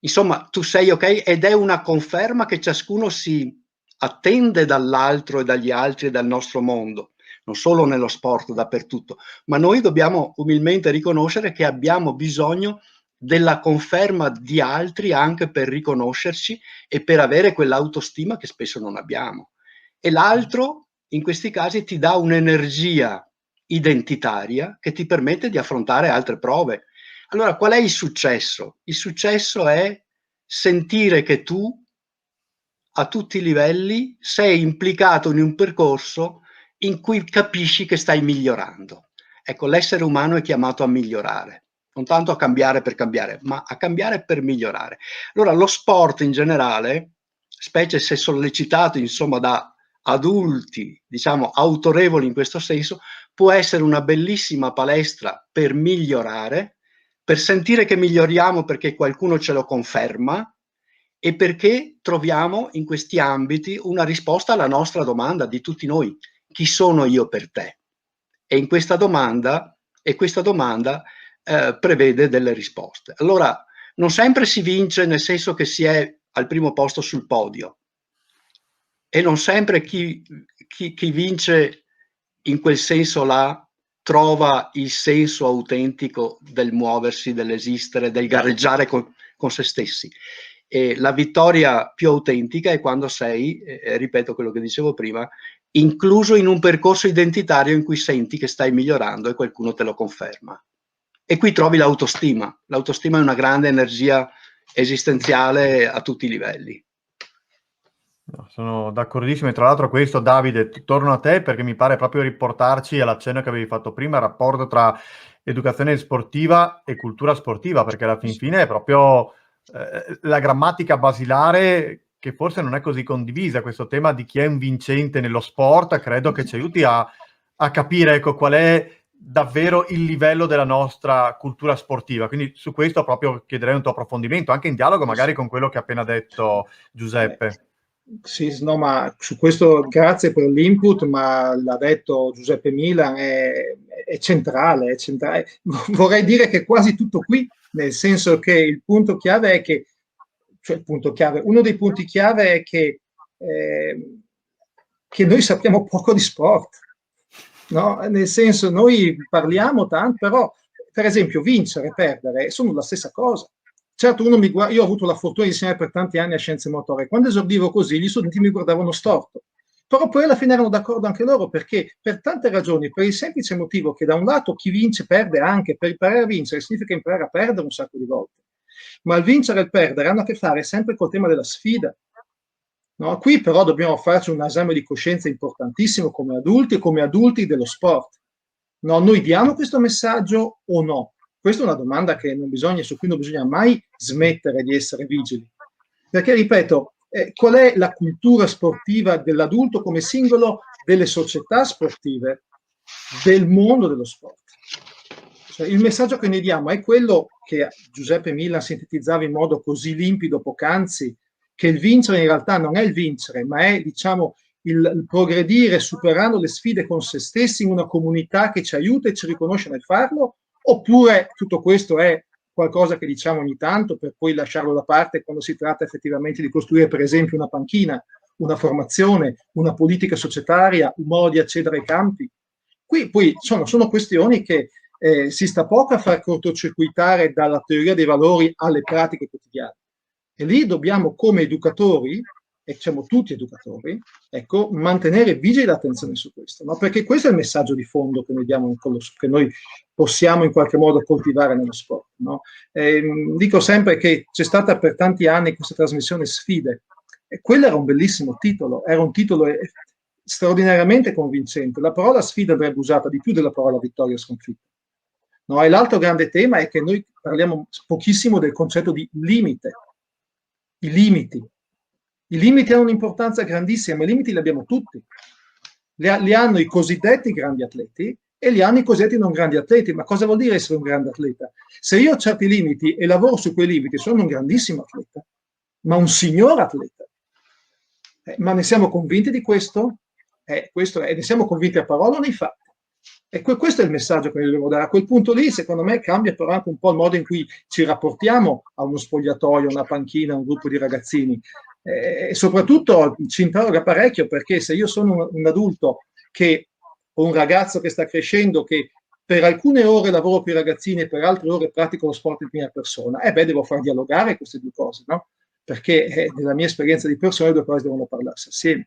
insomma tu sei ok, ed è una conferma che ciascuno si attende dall'altro e dagli altri e dal nostro mondo, non solo nello sport, dappertutto, ma noi dobbiamo umilmente riconoscere che abbiamo bisogno della conferma di altri anche per riconoscerci e per avere quell'autostima che spesso non abbiamo. E l'altro, in questi casi, ti dà un'energia identitaria che ti permette di affrontare altre prove. Allora, qual è il successo? Il successo è sentire che tu, a tutti i livelli, sei implicato in un percorso in cui capisci che stai migliorando. Ecco, l'essere umano è chiamato a migliorare, non tanto a cambiare per cambiare, ma a cambiare per migliorare. Allora, lo sport in generale, specie se sollecitato, insomma, da adulti, diciamo, autorevoli in questo senso, può essere una bellissima palestra per migliorare, per sentire che miglioriamo perché qualcuno ce lo conferma e perché troviamo in questi ambiti una risposta alla nostra domanda di tutti noi: chi sono io per te? E in questa domanda, prevede delle risposte. Allora, non sempre si vince nel senso che si è al primo posto sul podio, e non sempre chi vince in quel senso là trova il senso autentico del muoversi, dell'esistere, del gareggiare con se stessi. E la vittoria più autentica è quando sei, ripeto quello che dicevo prima, incluso in un percorso identitario in cui senti che stai migliorando e qualcuno te lo conferma. E qui trovi l'autostima. L'autostima è una grande energia esistenziale a tutti i livelli. No, sono d'accordissimo, e tra l'altro questo, Davide, torno a te perché mi pare proprio riportarci all'accenno che avevi fatto prima, il rapporto tra educazione sportiva e cultura sportiva, perché alla fin fine è proprio la grammatica basilare che forse non è così condivisa. Questo tema di chi è un vincente nello sport credo che ci aiuti a capire, ecco, qual è davvero il livello della nostra cultura sportiva. Quindi su questo proprio chiederei un tuo approfondimento, anche in dialogo magari con quello che ha appena detto Giuseppe. Sì, no, ma su questo grazie per l'input, ma l'ha detto Giuseppe Milan, è centrale, è centrale. Vorrei dire che è quasi tutto qui, nel senso che il punto chiave è che, cioè il punto chiave, uno dei punti chiave è che noi sappiamo poco di sport, no? Nel senso, noi parliamo tanto, però per esempio vincere e perdere sono la stessa cosa. Certo, io ho avuto la fortuna di insegnare per tanti anni a scienze motorie. Quando esordivo così, gli studenti mi guardavano storto. Però poi alla fine erano d'accordo anche loro, perché per tante ragioni, per il semplice motivo che da un lato chi vince perde anche, per imparare a vincere significa imparare a perdere un sacco di volte. Ma il vincere e il perdere hanno a che fare sempre col tema della sfida. No? Qui però dobbiamo farci un esame di coscienza importantissimo come adulti e come adulti dello sport. No, noi diamo questo messaggio o no? Questa è una domanda su cui non bisogna mai smettere di essere vigili. Perché, ripeto, qual è la cultura sportiva dell'adulto come singolo, delle società sportive, del mondo dello sport? Cioè, il messaggio che noi diamo è quello che Giuseppe Milan sintetizzava in modo così limpido poc'anzi, che il vincere in realtà non è il vincere, ma è, diciamo, il progredire superando le sfide con se stessi in una comunità che ci aiuta e ci riconosce nel farlo, oppure tutto questo è qualcosa che diciamo ogni tanto per poi lasciarlo da parte quando si tratta effettivamente di costruire per esempio una panchina, una formazione, una politica societaria, un modo di accedere ai campi. Qui poi sono questioni che si sta poco a far cortocircuitare dalla teoria dei valori alle pratiche quotidiane. E lì dobbiamo come educatori, e siamo tutti educatori, ecco, mantenere vigile l'attenzione su questo, no? Perché questo è il messaggio di fondo che noi diamo, che noi possiamo in qualche modo coltivare nello sport, no? Dico sempre che c'è stata per tanti anni questa trasmissione Sfide, e quello era un bellissimo titolo, era un titolo straordinariamente convincente. La parola sfida andrebbe usata di più della parola vittoria o sconfitta. No? E l'altro grande tema è che noi parliamo pochissimo del concetto di limite. I limiti hanno un'importanza grandissima, ma i limiti li abbiamo tutti. Li hanno i cosiddetti grandi atleti e li hanno i cosiddetti non grandi atleti. Ma cosa vuol dire essere un grande atleta? Se io ho certi limiti e lavoro su quei limiti, sono un grandissimo atleta, ma un signor atleta. Ma ne siamo convinti di questo? Ne siamo convinti a parola o nei fatti? E questo è il messaggio che noi dobbiamo dare. A quel punto lì, secondo me, cambia però anche un po' il modo in cui ci rapportiamo a uno spogliatoio, una panchina, un gruppo di ragazzini. E soprattutto ci interroga parecchio, perché se io sono un adulto o un ragazzo che sta crescendo, che per alcune ore lavoro per i ragazzini e per altre ore pratico lo sport in prima persona, devo far dialogare queste due cose, no? Perché nella mia esperienza di persona le due cose devono parlarsi assieme.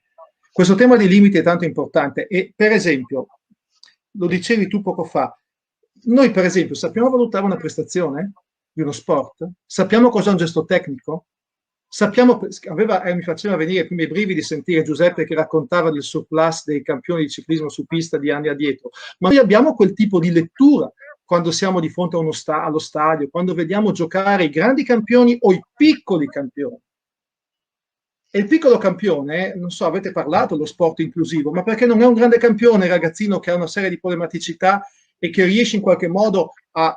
Questo tema dei limiti è tanto importante e, per esempio, lo dicevi tu poco fa, noi per esempio sappiamo valutare una prestazione di uno sport? Sappiamo cos'è un gesto tecnico? Sappiamo, mi faceva venire prima i brividi sentire Giuseppe che raccontava del surplus dei campioni di ciclismo su pista di anni addietro, ma noi abbiamo quel tipo di lettura quando siamo di fronte a allo stadio, quando vediamo giocare i grandi campioni o i piccoli campioni. E il piccolo campione, non so, avete parlato dello sport inclusivo, ma perché non è un grande campione il ragazzino che ha una serie di problematicità e che riesce in qualche modo a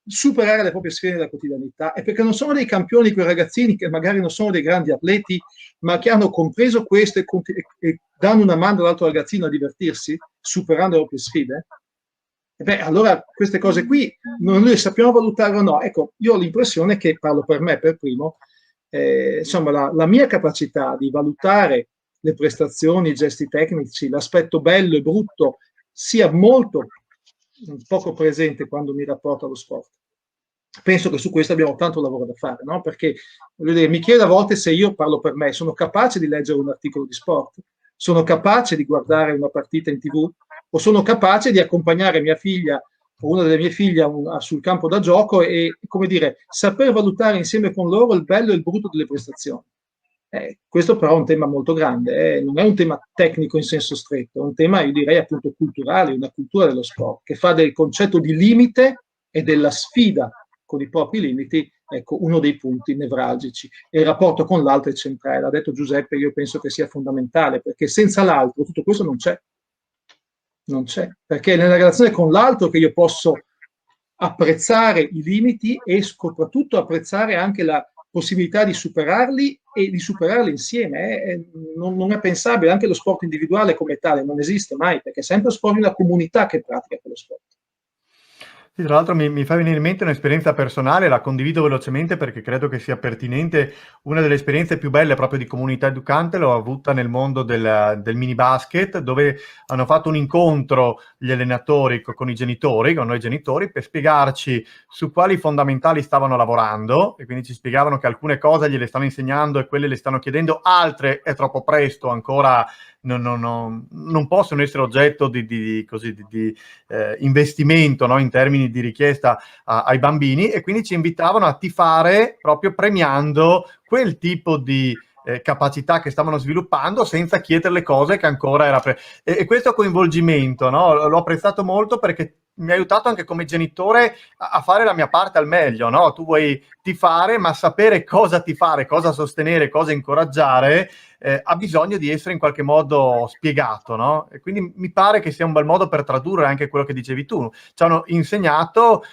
superare le proprie sfide della quotidianità, e perché non sono dei campioni quei ragazzini che magari non sono dei grandi atleti, ma che hanno compreso questo e danno una mano all'altro ragazzino a divertirsi, superando le proprie sfide. Allora queste cose qui noi le sappiamo valutare o no? Ecco, io ho l'impressione che, parlo per me per primo, insomma la mia capacità di valutare le prestazioni, i gesti tecnici, l'aspetto bello e brutto sia molto poco presente quando mi rapporto allo sport. Penso che su questo abbiamo tanto lavoro da fare, no? Perché mi chiedo a volte se io, parlo per me, sono capace di leggere un articolo di sport, sono capace di guardare una partita in TV, o sono capace di accompagnare mia figlia o una delle mie figlie sul campo da gioco e, come dire, saper valutare insieme con loro il bello e il brutto delle prestazioni. Questo però è un tema molto grande, non è un tema tecnico in senso stretto, è un tema, io direi, appunto culturale, una cultura dello sport, che fa del concetto di limite e della sfida con i propri limiti, ecco, uno dei punti nevralgici. E il rapporto con l'altro è centrale, l'ha detto Giuseppe, io penso che sia fondamentale, perché senza l'altro tutto questo non c'è. Non c'è, perché è nella relazione con l'altro che io posso apprezzare i limiti e soprattutto apprezzare anche la possibilità di superarli e di superarli insieme. Non è pensabile, anche lo sport individuale come tale non esiste mai, perché è sempre lo sport di una comunità che pratica quello sport. Sì, tra l'altro mi fa venire in mente un'esperienza personale, la condivido velocemente perché credo che sia pertinente. Una delle esperienze più belle proprio di comunità educante l'ho avuta nel mondo del mini basket, dove hanno fatto un incontro gli allenatori con i genitori, con noi genitori, per spiegarci su quali fondamentali stavano lavorando, e quindi ci spiegavano che alcune cose gliele stanno insegnando e quelle le stanno chiedendo, altre è troppo presto, ancora non possono essere oggetto di investimento, no? In termini di richiesta ai bambini, e quindi ci invitavano a tifare proprio premiando quel tipo di capacità che stavano sviluppando senza chiedere le cose che ancora era e questo coinvolgimento, no? L'ho apprezzato molto perché mi ha aiutato anche come genitore a fare la mia parte al meglio, no? Tu vuoi tifare, ma sapere cosa tifare, cosa sostenere, cosa incoraggiare ha bisogno di essere in qualche modo spiegato, no? E quindi mi pare che sia un bel modo per tradurre anche quello che dicevi tu. Ci hanno insegnato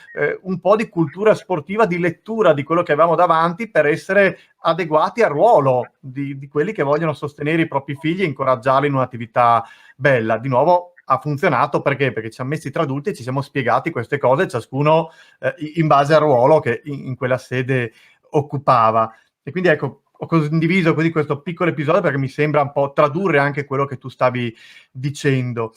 un po' di cultura sportiva, di lettura di quello che avevamo davanti per essere adeguati al ruolo di quelli che vogliono sostenere i propri figli e incoraggiarli in un'attività bella. Di nuovo ha funzionato perché ci siamo messi tra adulti e ci siamo spiegati queste cose, ciascuno in base al ruolo che in quella sede occupava. E quindi ecco, ho condiviso così questo piccolo episodio perché mi sembra un po' tradurre anche quello che tu stavi dicendo.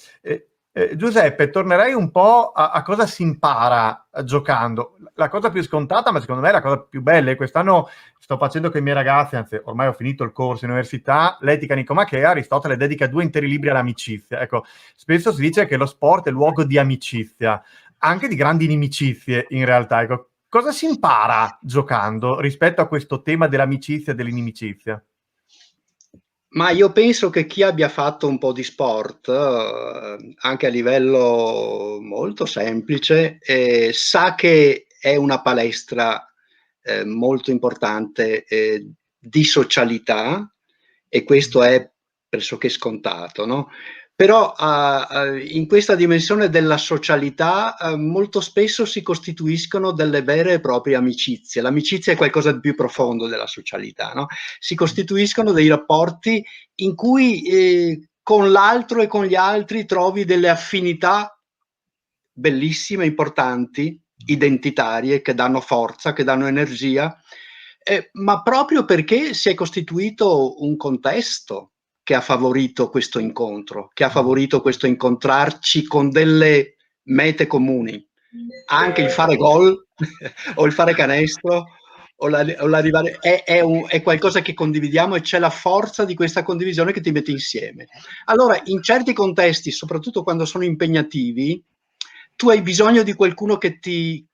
Giuseppe, tornerei un po' a cosa si impara giocando. La cosa più scontata, ma secondo me è la cosa più bella, e quest'anno sto facendo con i miei ragazzi, anzi ormai ho finito il corso in università, l'etica nicomachea. Aristotele dedica 2 interi libri all'amicizia. Ecco, spesso si dice che lo sport è luogo di amicizia, anche di grandi inimicizie in realtà. Ecco, cosa si impara giocando rispetto a questo tema dell'amicizia e dell'inimicizia? Ma io penso che chi abbia fatto un po' di sport, anche a livello molto semplice, sa che è una palestra molto importante di socialità, e questo è pressoché scontato, no? Però in questa dimensione della socialità molto spesso si costituiscono delle vere e proprie amicizie. L'amicizia è qualcosa di più profondo della socialità, no? Si costituiscono dei rapporti in cui con l'altro e con gli altri trovi delle affinità bellissime, importanti, identitarie, che danno forza, che danno energia, ma proprio perché si è costituito un contesto che ha favorito questo incontro, che ha favorito questo incontrarci con delle mete comuni. Anche il fare gol o il fare canestro o l'arrivare è qualcosa che condividiamo, e c'è la forza di questa condivisione che ti mette insieme. Allora, in certi contesti, soprattutto quando sono impegnativi, tu hai bisogno di qualcuno che ti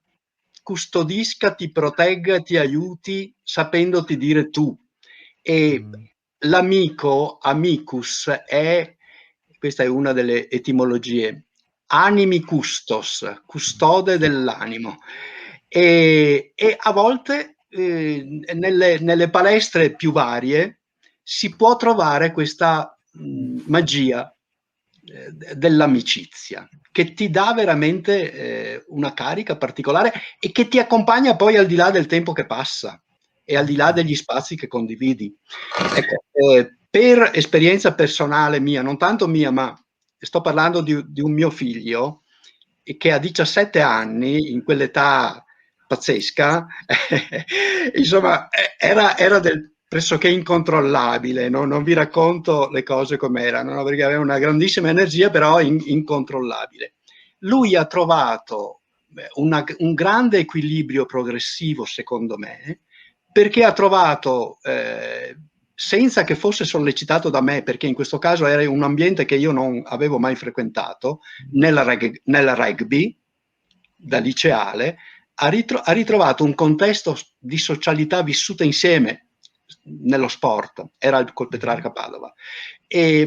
custodisca, ti protegga, ti aiuti, sapendoti dire tu. E l'amico, amicus, questa è una delle etimologie, animi custos, custode dell'animo. E a volte nelle palestre più varie si può trovare questa magia dell'amicizia, che ti dà veramente una carica particolare e che ti accompagna poi al di là del tempo che passa e al di là degli spazi che condividi. Ecco, per esperienza personale mia, non tanto mia, ma sto parlando di un mio figlio che a 17 anni, in quell'età pazzesca, insomma, era del pressoché incontrollabile, no? Non vi racconto le cose com'erano, no? Perché aveva una grandissima energia, però incontrollabile. Lui ha trovato un grande equilibrio progressivo, secondo me, perché ha trovato, senza che fosse sollecitato da me, perché in questo caso era un ambiente che io non avevo mai frequentato, nella rugby, da liceale, ha ritrovato un contesto di socialità vissuta insieme nello sport, era col Petrarca Padova,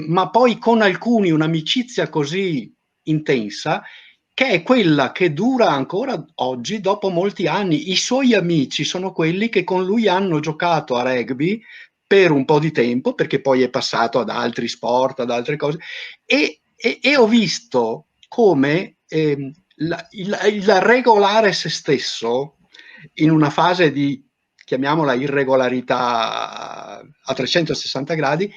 ma poi con alcuni un'amicizia così intensa che è quella che dura ancora oggi dopo molti anni. I suoi amici sono quelli che con lui hanno giocato a rugby per un po' di tempo, perché poi è passato ad altri sport, ad altre cose, e ho visto come il regolare se stesso in una fase di, chiamiamola, irregolarità a 360 gradi,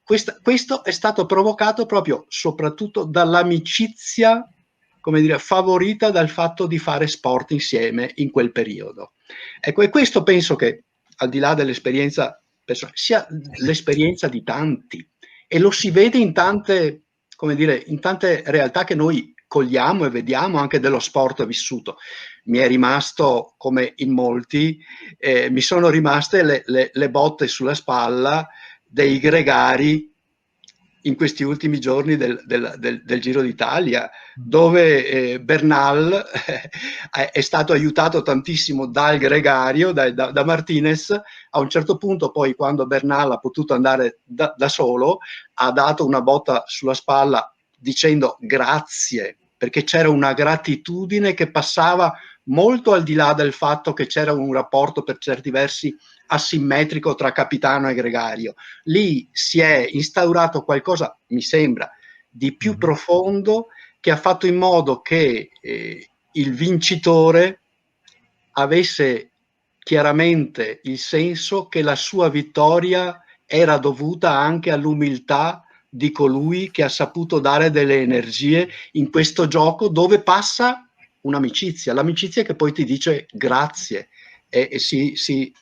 questo è stato provocato proprio soprattutto dall'amicizia, come dire, favorita dal fatto di fare sport insieme in quel periodo. Ecco, e questo penso che, al di là dell'esperienza personale, sia l'esperienza di tanti, e lo si vede in tante, come dire, in tante realtà che noi cogliamo e vediamo anche dello sport vissuto. Mi è rimasto, come in molti, mi sono rimaste le botte sulla spalla dei gregari in questi ultimi giorni del Giro d'Italia, dove Bernal è stato aiutato tantissimo dal gregario, da Martinez. A un certo punto poi, quando Bernal ha potuto andare da solo, ha dato una botta sulla spalla dicendo grazie, perché c'era una gratitudine che passava molto al di là del fatto che c'era un rapporto per certi versi asimmetrico tra capitano e gregario. Lì si è instaurato qualcosa, mi sembra, di più profondo, che ha fatto in modo che il vincitore avesse chiaramente il senso che la sua vittoria era dovuta anche all'umiltà di colui che ha saputo dare delle energie in questo gioco, dove passa un'amicizia, l'amicizia che poi ti dice grazie, e si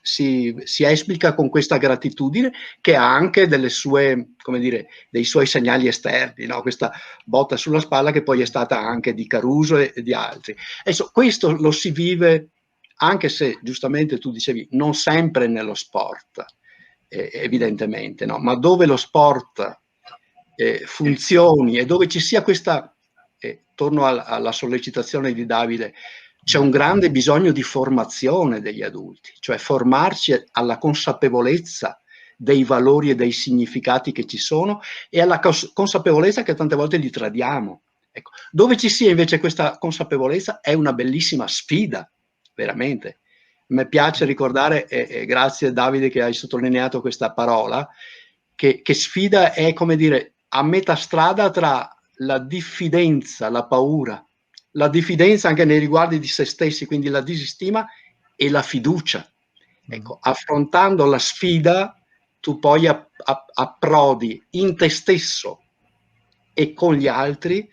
esplica con questa gratitudine, che ha anche delle sue, come dire, dei suoi segnali esterni, no? Questa botta sulla spalla che poi è stata anche di Caruso e di altri. Adesso, questo lo si vive, anche se giustamente tu dicevi non sempre nello sport, evidentemente, no? Ma dove lo sport funzioni e dove ci sia questa, torno alla sollecitazione di Davide, c'è un grande bisogno di formazione degli adulti, cioè formarci alla consapevolezza dei valori e dei significati che ci sono, e alla consapevolezza che tante volte li tradiamo. Ecco, dove ci sia invece questa consapevolezza è una bellissima sfida, veramente. Mi piace ricordare, e grazie Davide che hai sottolineato questa parola, che sfida è, come dire, a metà strada tra la diffidenza, la paura, la diffidenza anche nei riguardi di se stessi, quindi la disistima, e la fiducia. Ecco, affrontando la sfida, tu poi approdi in te stesso e con gli altri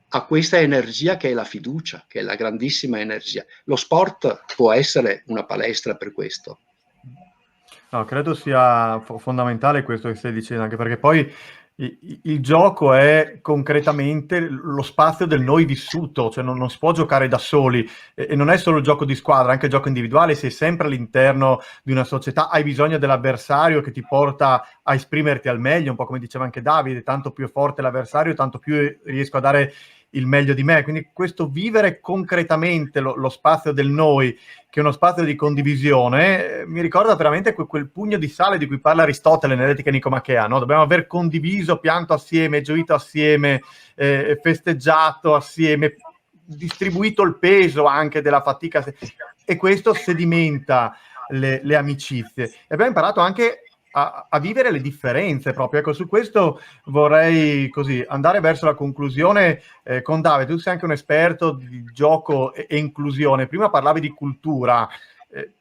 a questa energia che è la fiducia, che è la grandissima energia. Lo sport può essere una palestra per questo. No, credo sia fondamentale questo che stai dicendo, anche perché poi Il gioco è concretamente lo spazio del noi vissuto, cioè non si può giocare da soli e non è solo il gioco di squadra, anche il gioco individuale, sei sempre all'interno di una società, hai bisogno dell'avversario che ti porta a esprimerti al meglio, un po' come diceva anche Davide, tanto più è forte l'avversario, tanto più riesco a dare il meglio di me, quindi questo vivere concretamente lo spazio del noi, che è uno spazio di condivisione, mi ricorda veramente quel pugno di sale di cui parla Aristotele nell'Etica Nicomachea, no? Dobbiamo aver condiviso, pianto assieme, gioito assieme, festeggiato assieme, distribuito il peso anche della fatica, e questo sedimenta le amicizie. E abbiamo imparato anche a vivere le differenze proprio. Ecco, su questo vorrei così andare verso la conclusione con Davide. Tu sei anche un esperto di gioco e inclusione. Prima parlavi di cultura,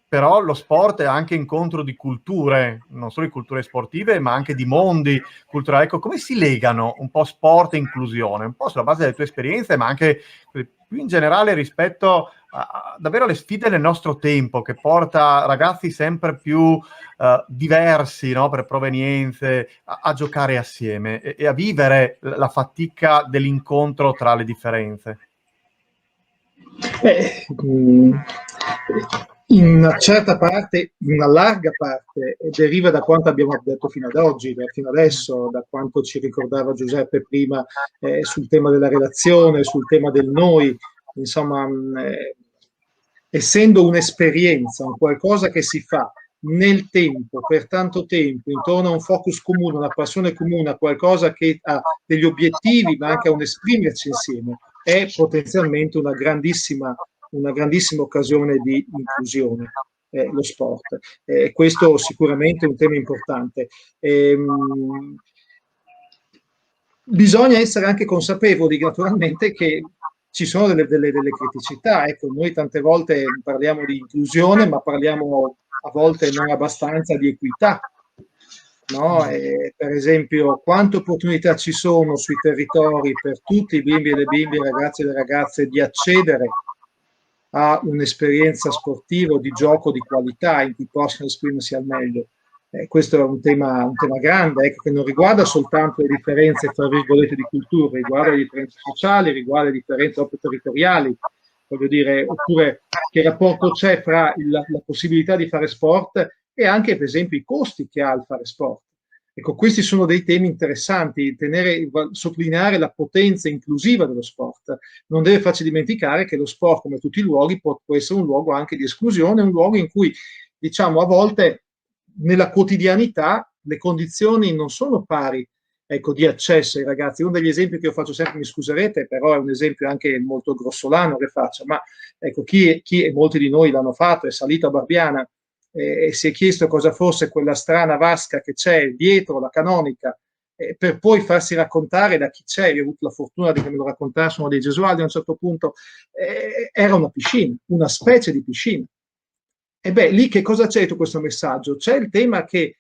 però lo sport è anche incontro di culture, non solo di culture sportive, ma anche di mondi culturali. Ecco, come si legano un po' sport e inclusione? Un po' sulla base delle tue esperienze, ma anche più in generale rispetto davvero alle sfide del nostro tempo, che porta ragazzi sempre più diversi, no, per provenienze, a giocare assieme e a vivere la fatica dell'incontro tra le differenze. In una certa parte, in una larga parte, deriva da quanto abbiamo detto fino ad oggi, fino adesso, da quanto ci ricordava Giuseppe prima sul tema della relazione, sul tema del noi, insomma, essendo un'esperienza, un qualcosa che si fa nel tempo, per tanto tempo, intorno a un focus comune, una passione comune, a qualcosa che ha degli obiettivi, ma anche a un esprimerci insieme, è potenzialmente una grandissima occasione di inclusione, lo sport. Questo sicuramente è un tema importante. Bisogna essere anche consapevoli, naturalmente, che ci sono delle criticità. Ecco, noi tante volte parliamo di inclusione, ma parliamo a volte non abbastanza di equità. No? Per esempio, quante opportunità ci sono sui territori per tutti i bimbi e le bimbe, i ragazzi e le ragazze di accedere a un'esperienza sportiva o di gioco di qualità in cui possono esprimersi al meglio. Questo è un tema grande, ecco, che non riguarda soltanto le differenze, tra virgolette, di cultura, riguarda le differenze sociali, riguarda le differenze proprio territoriali, voglio dire, oppure che rapporto c'è fra la possibilità di fare sport e anche, per esempio, i costi che ha il fare sport. Ecco, questi sono dei temi interessanti, sottolineare la potenza inclusiva dello sport. Non deve farci dimenticare che lo sport, come tutti i luoghi, può essere un luogo anche di esclusione, un luogo in cui, diciamo, a volte nella quotidianità le condizioni non sono pari, ecco, di accesso ai ragazzi. Uno degli esempi che io faccio sempre, mi scuserete, però è un esempio anche molto grossolano che faccio, ma ecco, chi e molti di noi l'hanno fatto, è salito a Barbiana e si è chiesto cosa fosse quella strana vasca che c'è dietro la canonica, per poi farsi raccontare da chi c'è. Io ho avuto la fortuna di che me lo raccontassero dei gesualdi a un certo punto, era una piscina, una specie di piscina. E beh, lì che cosa c'è dietro questo messaggio? C'è il tema che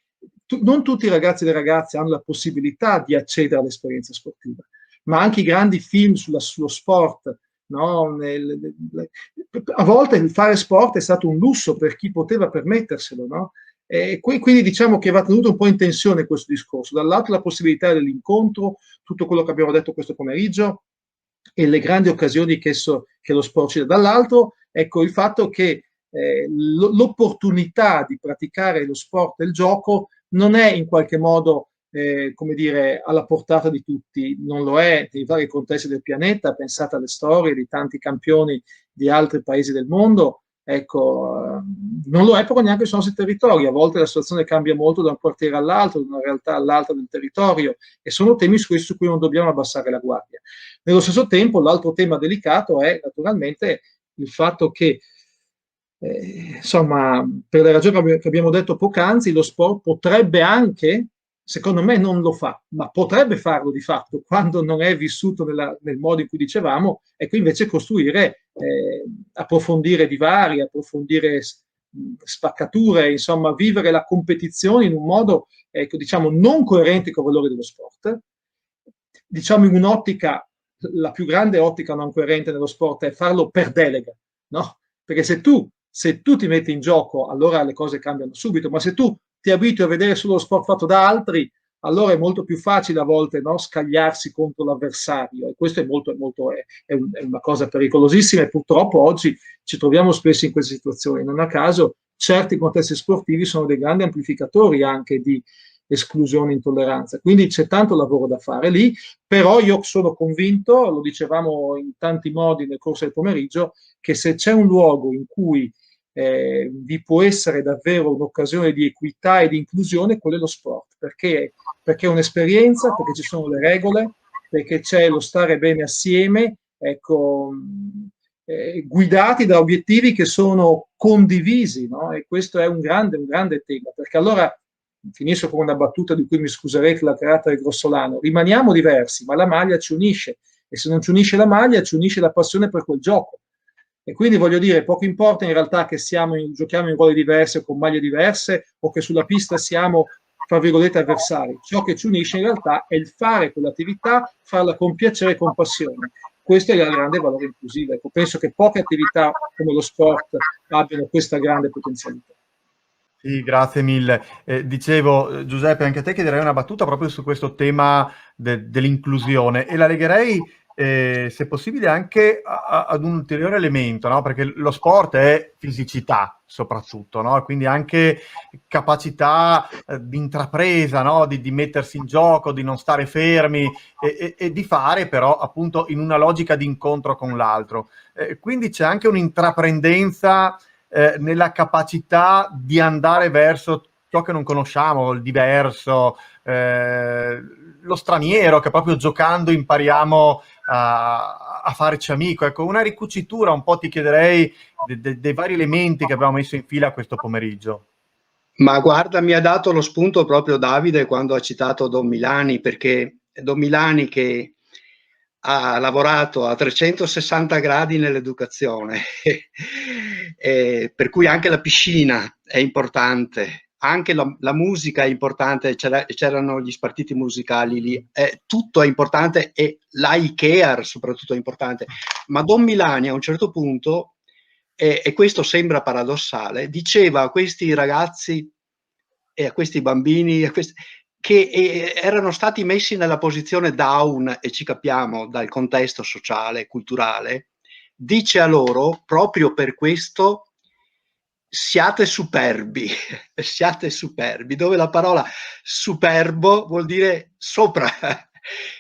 non tutti i ragazzi e le ragazze hanno la possibilità di accedere all'esperienza sportiva, ma anche i grandi film sullo sport, no? A volte il fare sport è stato un lusso per chi poteva permetterselo, no? E quindi diciamo che va tenuto un po' in tensione questo discorso. Dall'altro la possibilità dell'incontro, tutto quello che abbiamo detto questo pomeriggio e le grandi occasioni che lo sport ci dà. Dall'altro, ecco, il fatto che l'opportunità di praticare lo sport e il gioco non è in qualche modo come dire, alla portata di tutti, non lo è nei vari contesti del pianeta. Pensate alle storie di tanti campioni di altri paesi del mondo, ecco, non lo è però neanche sui nostri territori. A volte la situazione cambia molto da un quartiere all'altro, da una realtà all'altra del territorio, e sono temi su cui non dobbiamo abbassare la guardia. Nello stesso tempo, l'altro tema delicato è naturalmente il fatto che insomma, per le ragioni che abbiamo detto poc'anzi, lo sport potrebbe anche, secondo me non lo fa, ma potrebbe farlo di fatto quando non è vissuto nel modo in cui dicevamo, ecco, invece costruire, approfondire divari, approfondire spaccature, insomma, vivere la competizione in un modo, ecco, diciamo, non coerente con i valori dello sport, diciamo in un'ottica, la più grande ottica non coerente nello sport è farlo per delega, no? Perché se tu ti metti in gioco, allora le cose cambiano subito, ma se tu ti abitui a vedere solo lo sport fatto da altri, allora è molto più facile a volte, no, scagliarsi contro l'avversario, e questo è una cosa pericolosissima, e purtroppo oggi ci troviamo spesso in queste situazioni. Non a caso certi contesti sportivi sono dei grandi amplificatori anche di esclusione e intolleranza, quindi c'è tanto lavoro da fare lì, però io sono convinto, lo dicevamo in tanti modi nel corso del pomeriggio, che se c'è un luogo in cui vi può essere davvero un'occasione di equità e di inclusione, quello è lo sport, perché è un'esperienza, perché ci sono le regole, perché c'è lo stare bene assieme, ecco, guidati da obiettivi che sono condivisi, no? E questo è un grande tema, perché allora, finisco con una battuta di cui mi scuserete la carattere grossolano, rimaniamo diversi, ma la maglia ci unisce, e se non ci unisce la maglia, ci unisce la passione per quel gioco. E quindi voglio dire, poco importa in realtà che giochiamo in ruoli diversi o con maglie diverse, o che sulla pista siamo, tra virgolette, avversari. Ciò che ci unisce in realtà è il fare quell'attività, farla con piacere e con passione. Questo è il grande valore inclusivo. Ecco, penso che poche attività come lo sport abbiano questa grande potenzialità. Sì, grazie mille. Dicevo, Giuseppe, anche a te chiederei una battuta proprio su questo tema dell'inclusione, e la legherei, se possibile, anche ad un ulteriore elemento, no? Perché lo sport è fisicità soprattutto, no? Quindi anche capacità di intrapresa, no? Di mettersi in gioco, di non stare fermi e di fare però appunto in una logica di incontro con l'altro. Quindi c'è anche un'intraprendenza nella capacità di andare verso ciò che non conosciamo, il diverso, lo straniero, che proprio giocando impariamo a farci amico. Ecco, una ricucitura un po' ti chiederei dei vari elementi che abbiamo messo in fila questo pomeriggio. Ma guarda, mi ha dato lo spunto proprio Davide quando ha citato Don Milani, perché Don Milani, che ha lavorato a 360 gradi nell'educazione, per cui anche la piscina è importante, anche la musica è importante, c'erano gli spartiti musicali lì, tutto è importante, e l'ICARE soprattutto è importante. Ma Don Milani a un certo punto, e questo sembra paradossale, diceva a questi ragazzi e a questi bambini, che erano stati messi nella posizione down, e ci capiamo dal contesto sociale, culturale, dice a loro, proprio per questo, siate superbi, siate superbi, dove la parola superbo vuol dire sopra.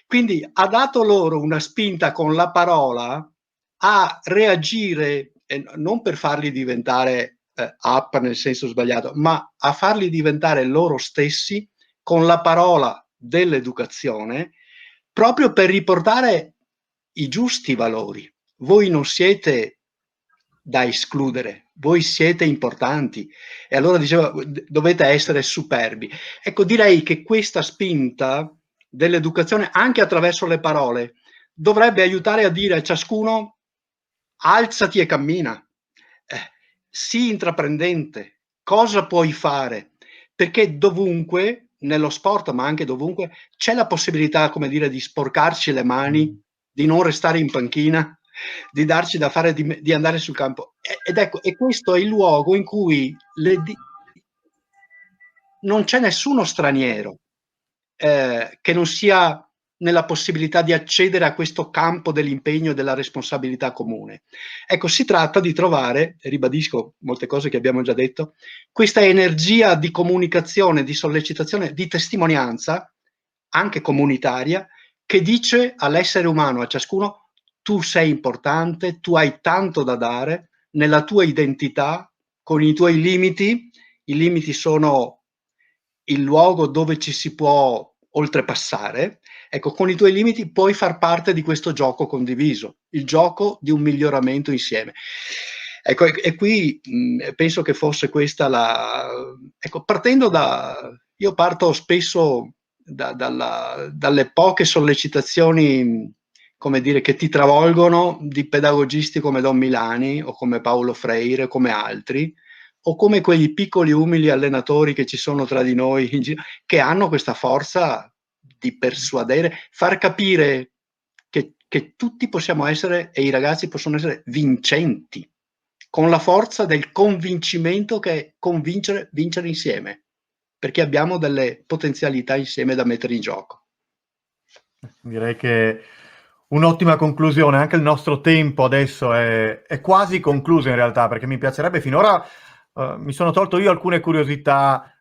Quindi ha dato loro una spinta con la parola a reagire, non per farli diventare up nel senso sbagliato, ma a farli diventare loro stessi con la parola dell'educazione, proprio per riportare i giusti valori. Voi non siete da escludere, voi siete importanti, e allora diceva dovete essere superbi. Ecco, direi che questa spinta dell'educazione, anche attraverso le parole, dovrebbe aiutare a dire a ciascuno: alzati e cammina, sii intraprendente, cosa puoi fare? Perché dovunque, nello sport ma anche dovunque, c'è la possibilità, come dire, di sporcarci le mani, di non restare in panchina, di darci da fare, di andare sul campo. Ed ecco, e questo è il luogo in cui non c'è nessuno straniero che non sia nella possibilità di accedere a questo campo dell'impegno e della responsabilità comune. Ecco, si tratta di trovare, ribadisco molte cose che abbiamo già detto, questa energia di comunicazione, di sollecitazione, di testimonianza, anche comunitaria, che dice all'essere umano, a ciascuno: tu sei importante, tu hai tanto da dare nella tua identità, con i tuoi limiti. I limiti sono il luogo dove ci si può oltrepassare. Ecco, con i tuoi limiti puoi far parte di questo gioco condiviso, il gioco di un miglioramento insieme. Ecco, e qui penso che fosse questa ecco, partendo io parto spesso dalle poche sollecitazioni, come dire, che ti travolgono, di pedagogisti come Don Milani o come Paulo Freire, come altri, o come quegli piccoli umili allenatori che ci sono tra di noi, che hanno questa forza di persuadere, far capire che tutti possiamo essere, e i ragazzi possono essere, vincenti, con la forza del convincimento che è vincere insieme. perché abbiamo delle potenzialità insieme da mettere in gioco. Direi che un'ottima conclusione. Anche il nostro tempo adesso è quasi concluso in realtà, perché mi piacerebbe finora, mi sono tolto io alcune curiosità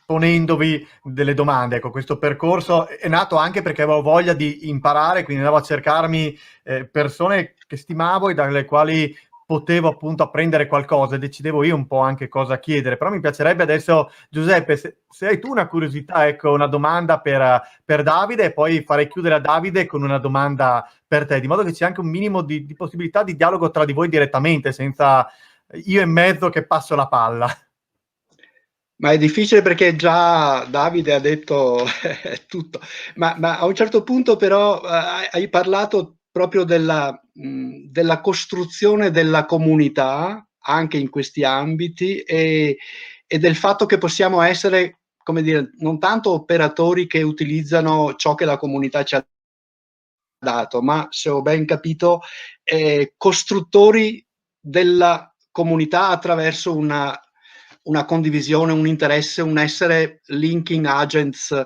ponendovi delle domande. Ecco, questo percorso è nato anche perché avevo voglia di imparare, quindi andavo a cercarmi persone che stimavo e dalle quali potevo appunto apprendere qualcosa e decidevo io un po' anche cosa chiedere. Però mi piacerebbe adesso, Giuseppe, se hai tu una curiosità, ecco, una domanda per Davide, e poi farei chiudere a Davide con una domanda per te, di modo che c'è anche un minimo di possibilità di dialogo tra di voi direttamente, senza io in mezzo che passo la palla. Ma è difficile perché già Davide ha detto tutto, ma a un certo punto però hai parlato proprio della costruzione della comunità anche in questi ambiti e del fatto che possiamo essere, come dire, non tanto operatori che utilizzano ciò che la comunità ci ha dato, ma se ho ben capito, costruttori della comunità attraverso una condivisione, un interesse, un essere linking agents.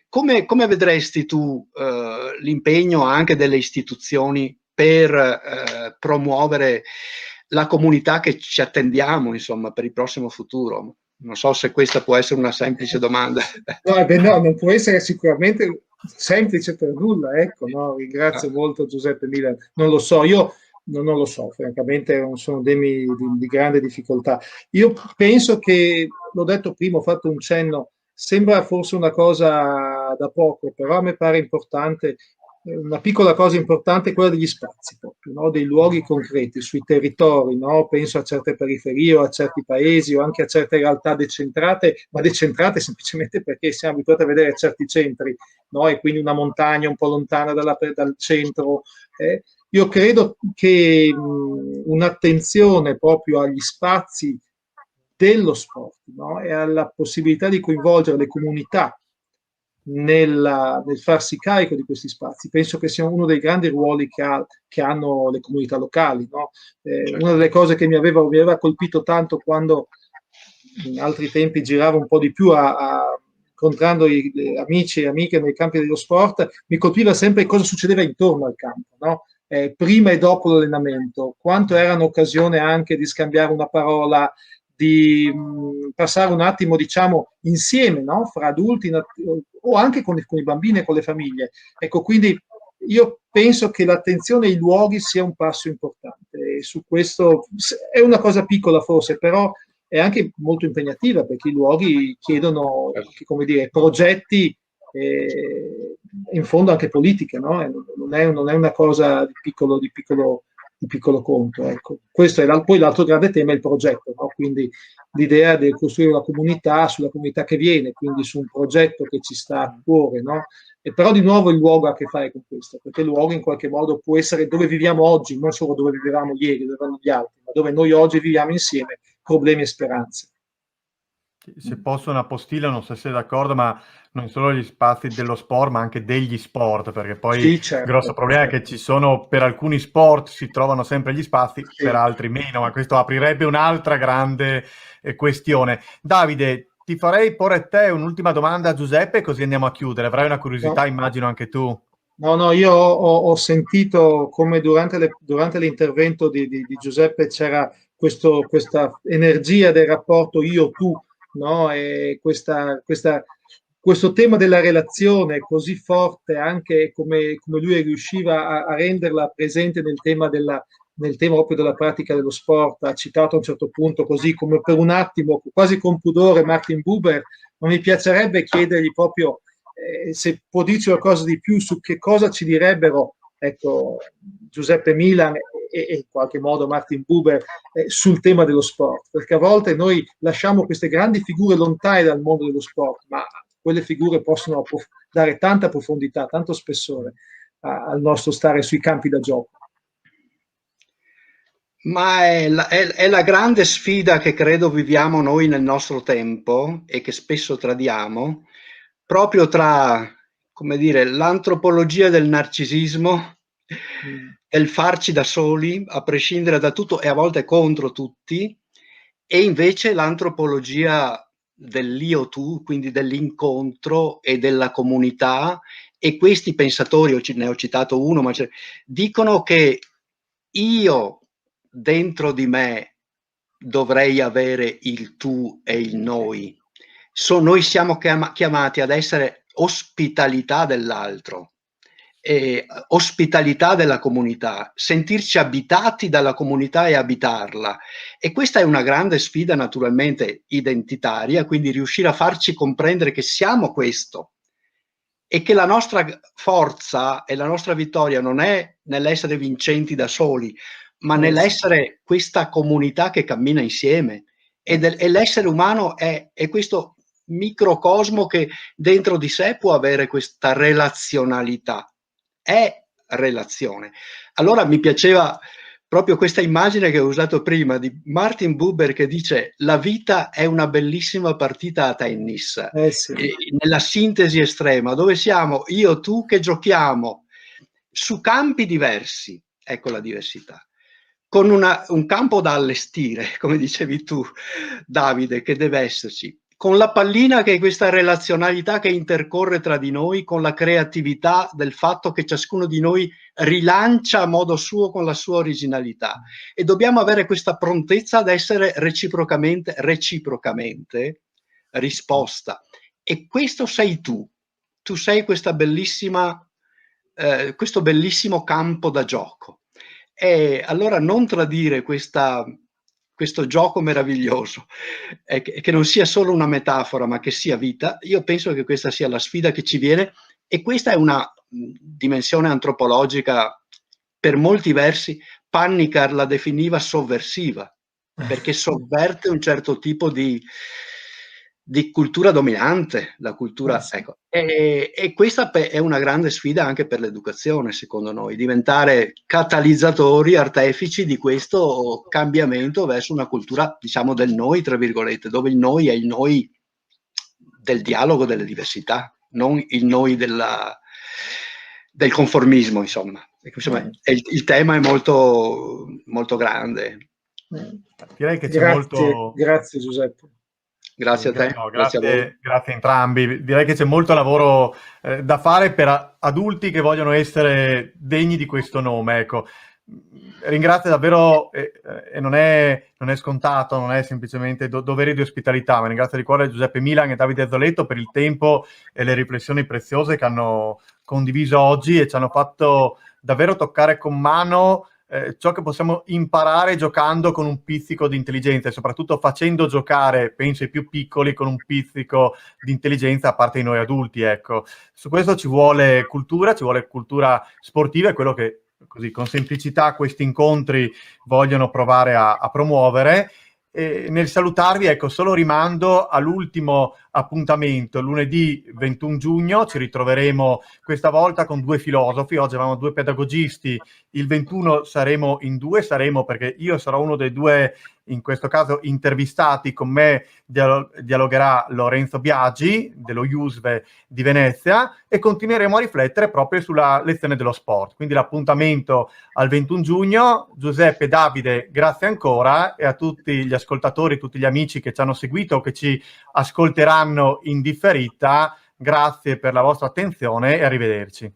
Come vedresti tu l'impegno anche delle istituzioni per promuovere la comunità che ci attendiamo, insomma, per il prossimo futuro? Non so se questa può essere una semplice domanda. No, non può essere sicuramente semplice per nulla, ecco, no? Ringrazio molto Giuseppe Milan. Non lo so, io non lo so, francamente sono temi di grande difficoltà. Io penso che, l'ho detto prima, ho fatto un cenno, sembra forse una cosa da poco, però a me pare importante. Una piccola cosa importante è quella degli spazi, proprio, no? Dei luoghi concreti sui territori, no? Penso a certe periferie o a certi paesi o anche a certe realtà decentrate, ma decentrate semplicemente perché siamo abituati a vedere certi centri, no? E quindi una montagna un po' lontana dal centro. Io credo che un'attenzione proprio agli spazi dello sport, no? E alla possibilità di coinvolgere le comunità nel farsi carico di questi spazi. Penso che sia uno dei grandi ruoli che hanno le comunità locali. No? Certo. Una delle cose che mi aveva colpito tanto quando in altri tempi giravo un po' di più incontrando amici e amiche nei campi dello sport, mi colpiva sempre cosa succedeva intorno al campo, no? Prima e dopo l'allenamento, quanto erano occasione anche di scambiare una parola, di passare un attimo, diciamo, insieme, no? Fra adulti o anche con i bambini e con le famiglie. Ecco, quindi io penso che l'attenzione ai luoghi sia un passo importante. E su questo è una cosa piccola forse, però è anche molto impegnativa perché i luoghi chiedono, come dire, progetti in fondo anche politiche, no? Non è una cosa di piccolo conto. Ecco. Questo è poi l'altro grande tema è il progetto, no? Quindi l'idea di costruire una comunità sulla comunità che viene, quindi su un progetto che ci sta a cuore, no? E però di nuovo il luogo ha a che fare con questo, perché il luogo in qualche modo può essere dove viviamo oggi, non solo dove vivevamo ieri, dove erano gli altri, ma dove noi oggi viviamo insieme, problemi e speranze. Se posso una postilla, non so se sei d'accordo, ma non solo gli spazi dello sport, ma anche degli sport, perché poi Sì, il certo, grosso problema è che ci sono, per alcuni sport si trovano sempre gli spazi, sì. per altri meno, ma questo aprirebbe un'altra grande questione. Davide, ti farei porre a te un'ultima domanda a Giuseppe, così andiamo a chiudere. Avrai una curiosità, No. immagino anche tu. No, io ho sentito come durante l'intervento di Giuseppe c'era questa energia del rapporto io-tu, no? E questo tema della relazione così forte, anche come lui riusciva a renderla presente nel tema proprio della pratica dello sport. Ha citato a un certo punto, così come per un attimo, quasi con pudore, Martin Buber, ma mi piacerebbe chiedergli proprio se può dirci qualcosa di più su che cosa ci direbbero, ecco, Giuseppe Milan e in qualche modo Martin Buber sul tema dello sport, perché a volte noi lasciamo queste grandi figure lontane dal mondo dello sport, ma quelle figure possono dare tanta profondità, tanto spessore al nostro stare sui campi da gioco. Ma è la grande sfida che credo viviamo noi nel nostro tempo e che spesso tradiamo, proprio tra, come dire, l'antropologia del narcisismo, del farci da soli, a prescindere da tutto e a volte contro tutti, e invece l'antropologia dell'io tu, quindi dell'incontro e della comunità, e questi pensatori, ne ho citato uno, ma dicono che io dentro di me dovrei avere il tu e il noi. Noi siamo chiamati ad essere ospitalità dell'altro, ospitalità della comunità, sentirci abitati dalla comunità e abitarla. E questa è una grande sfida naturalmente identitaria, quindi riuscire a farci comprendere che siamo questo e che la nostra forza e la nostra vittoria non è nell'essere vincenti da soli, ma nell'essere questa comunità che cammina insieme. E l'essere umano è questo microcosmo che dentro di sé può avere questa relazionalità. È relazione. Allora mi piaceva proprio questa immagine che ho usato prima di Martin Buber, che dice: la vita è una bellissima partita a tennis, sì. nella sintesi estrema, dove siamo io e tu che giochiamo su campi diversi, ecco la diversità, con un campo da allestire, come dicevi tu, Davide, che deve esserci, con la pallina che è questa relazionalità che intercorre tra di noi, con la creatività del fatto che ciascuno di noi rilancia a modo suo con la sua originalità, e dobbiamo avere questa prontezza ad essere reciprocamente risposta. E questo sei tu sei questa bellissima, questo bellissimo campo da gioco. E allora non tradire questo gioco meraviglioso, che non sia solo una metafora, ma che sia vita. Io penso che questa sia la sfida che ci viene, e questa è una dimensione antropologica, per molti versi Panikkar la definiva sovversiva, perché sovverte un certo tipo di cultura dominante, la cultura, ecco. E questa è una grande sfida anche per l'educazione, secondo noi, diventare catalizzatori, artefici di questo cambiamento verso una cultura, diciamo, del noi, tra virgolette, dove il noi è il noi del dialogo delle diversità, non il noi del conformismo, insomma. Il tema è molto, molto grande. Direi che c'è molto... Grazie Giuseppe. Grazie a te. No, grazie a entrambi. Direi che c'è molto lavoro da fare per adulti che vogliono essere degni di questo nome. Ecco. Ringrazio davvero, e non è scontato, non è semplicemente dovere di ospitalità, ma ringrazio di cuore Giuseppe Milan e Davide Azzoletto per il tempo e le riflessioni preziose che hanno condiviso oggi e ci hanno fatto davvero toccare con mano ciò che possiamo imparare giocando con un pizzico di intelligenza e soprattutto facendo giocare, penso, i più piccoli con un pizzico di intelligenza, a parte noi adulti, ecco. Su questo ci vuole cultura sportiva, è quello che così con semplicità questi incontri vogliono provare a promuovere. E nel salutarvi, ecco, solo rimando all'ultimo appuntamento, lunedì 21 giugno, ci ritroveremo questa volta con 2 filosofi, oggi avevamo 2 pedagogisti, il 21 saremo in 2, perché io sarò uno dei 2, in questo caso intervistati, con me dialogherà Lorenzo Biagi dello IUSVE di Venezia e continueremo a riflettere proprio sulla lezione dello sport. Quindi l'appuntamento al 21 giugno, Giuseppe, Davide, grazie ancora, e a tutti gli ascoltatori, tutti gli amici che ci hanno seguito o che ci ascolteranno in differita, grazie per la vostra attenzione e arrivederci.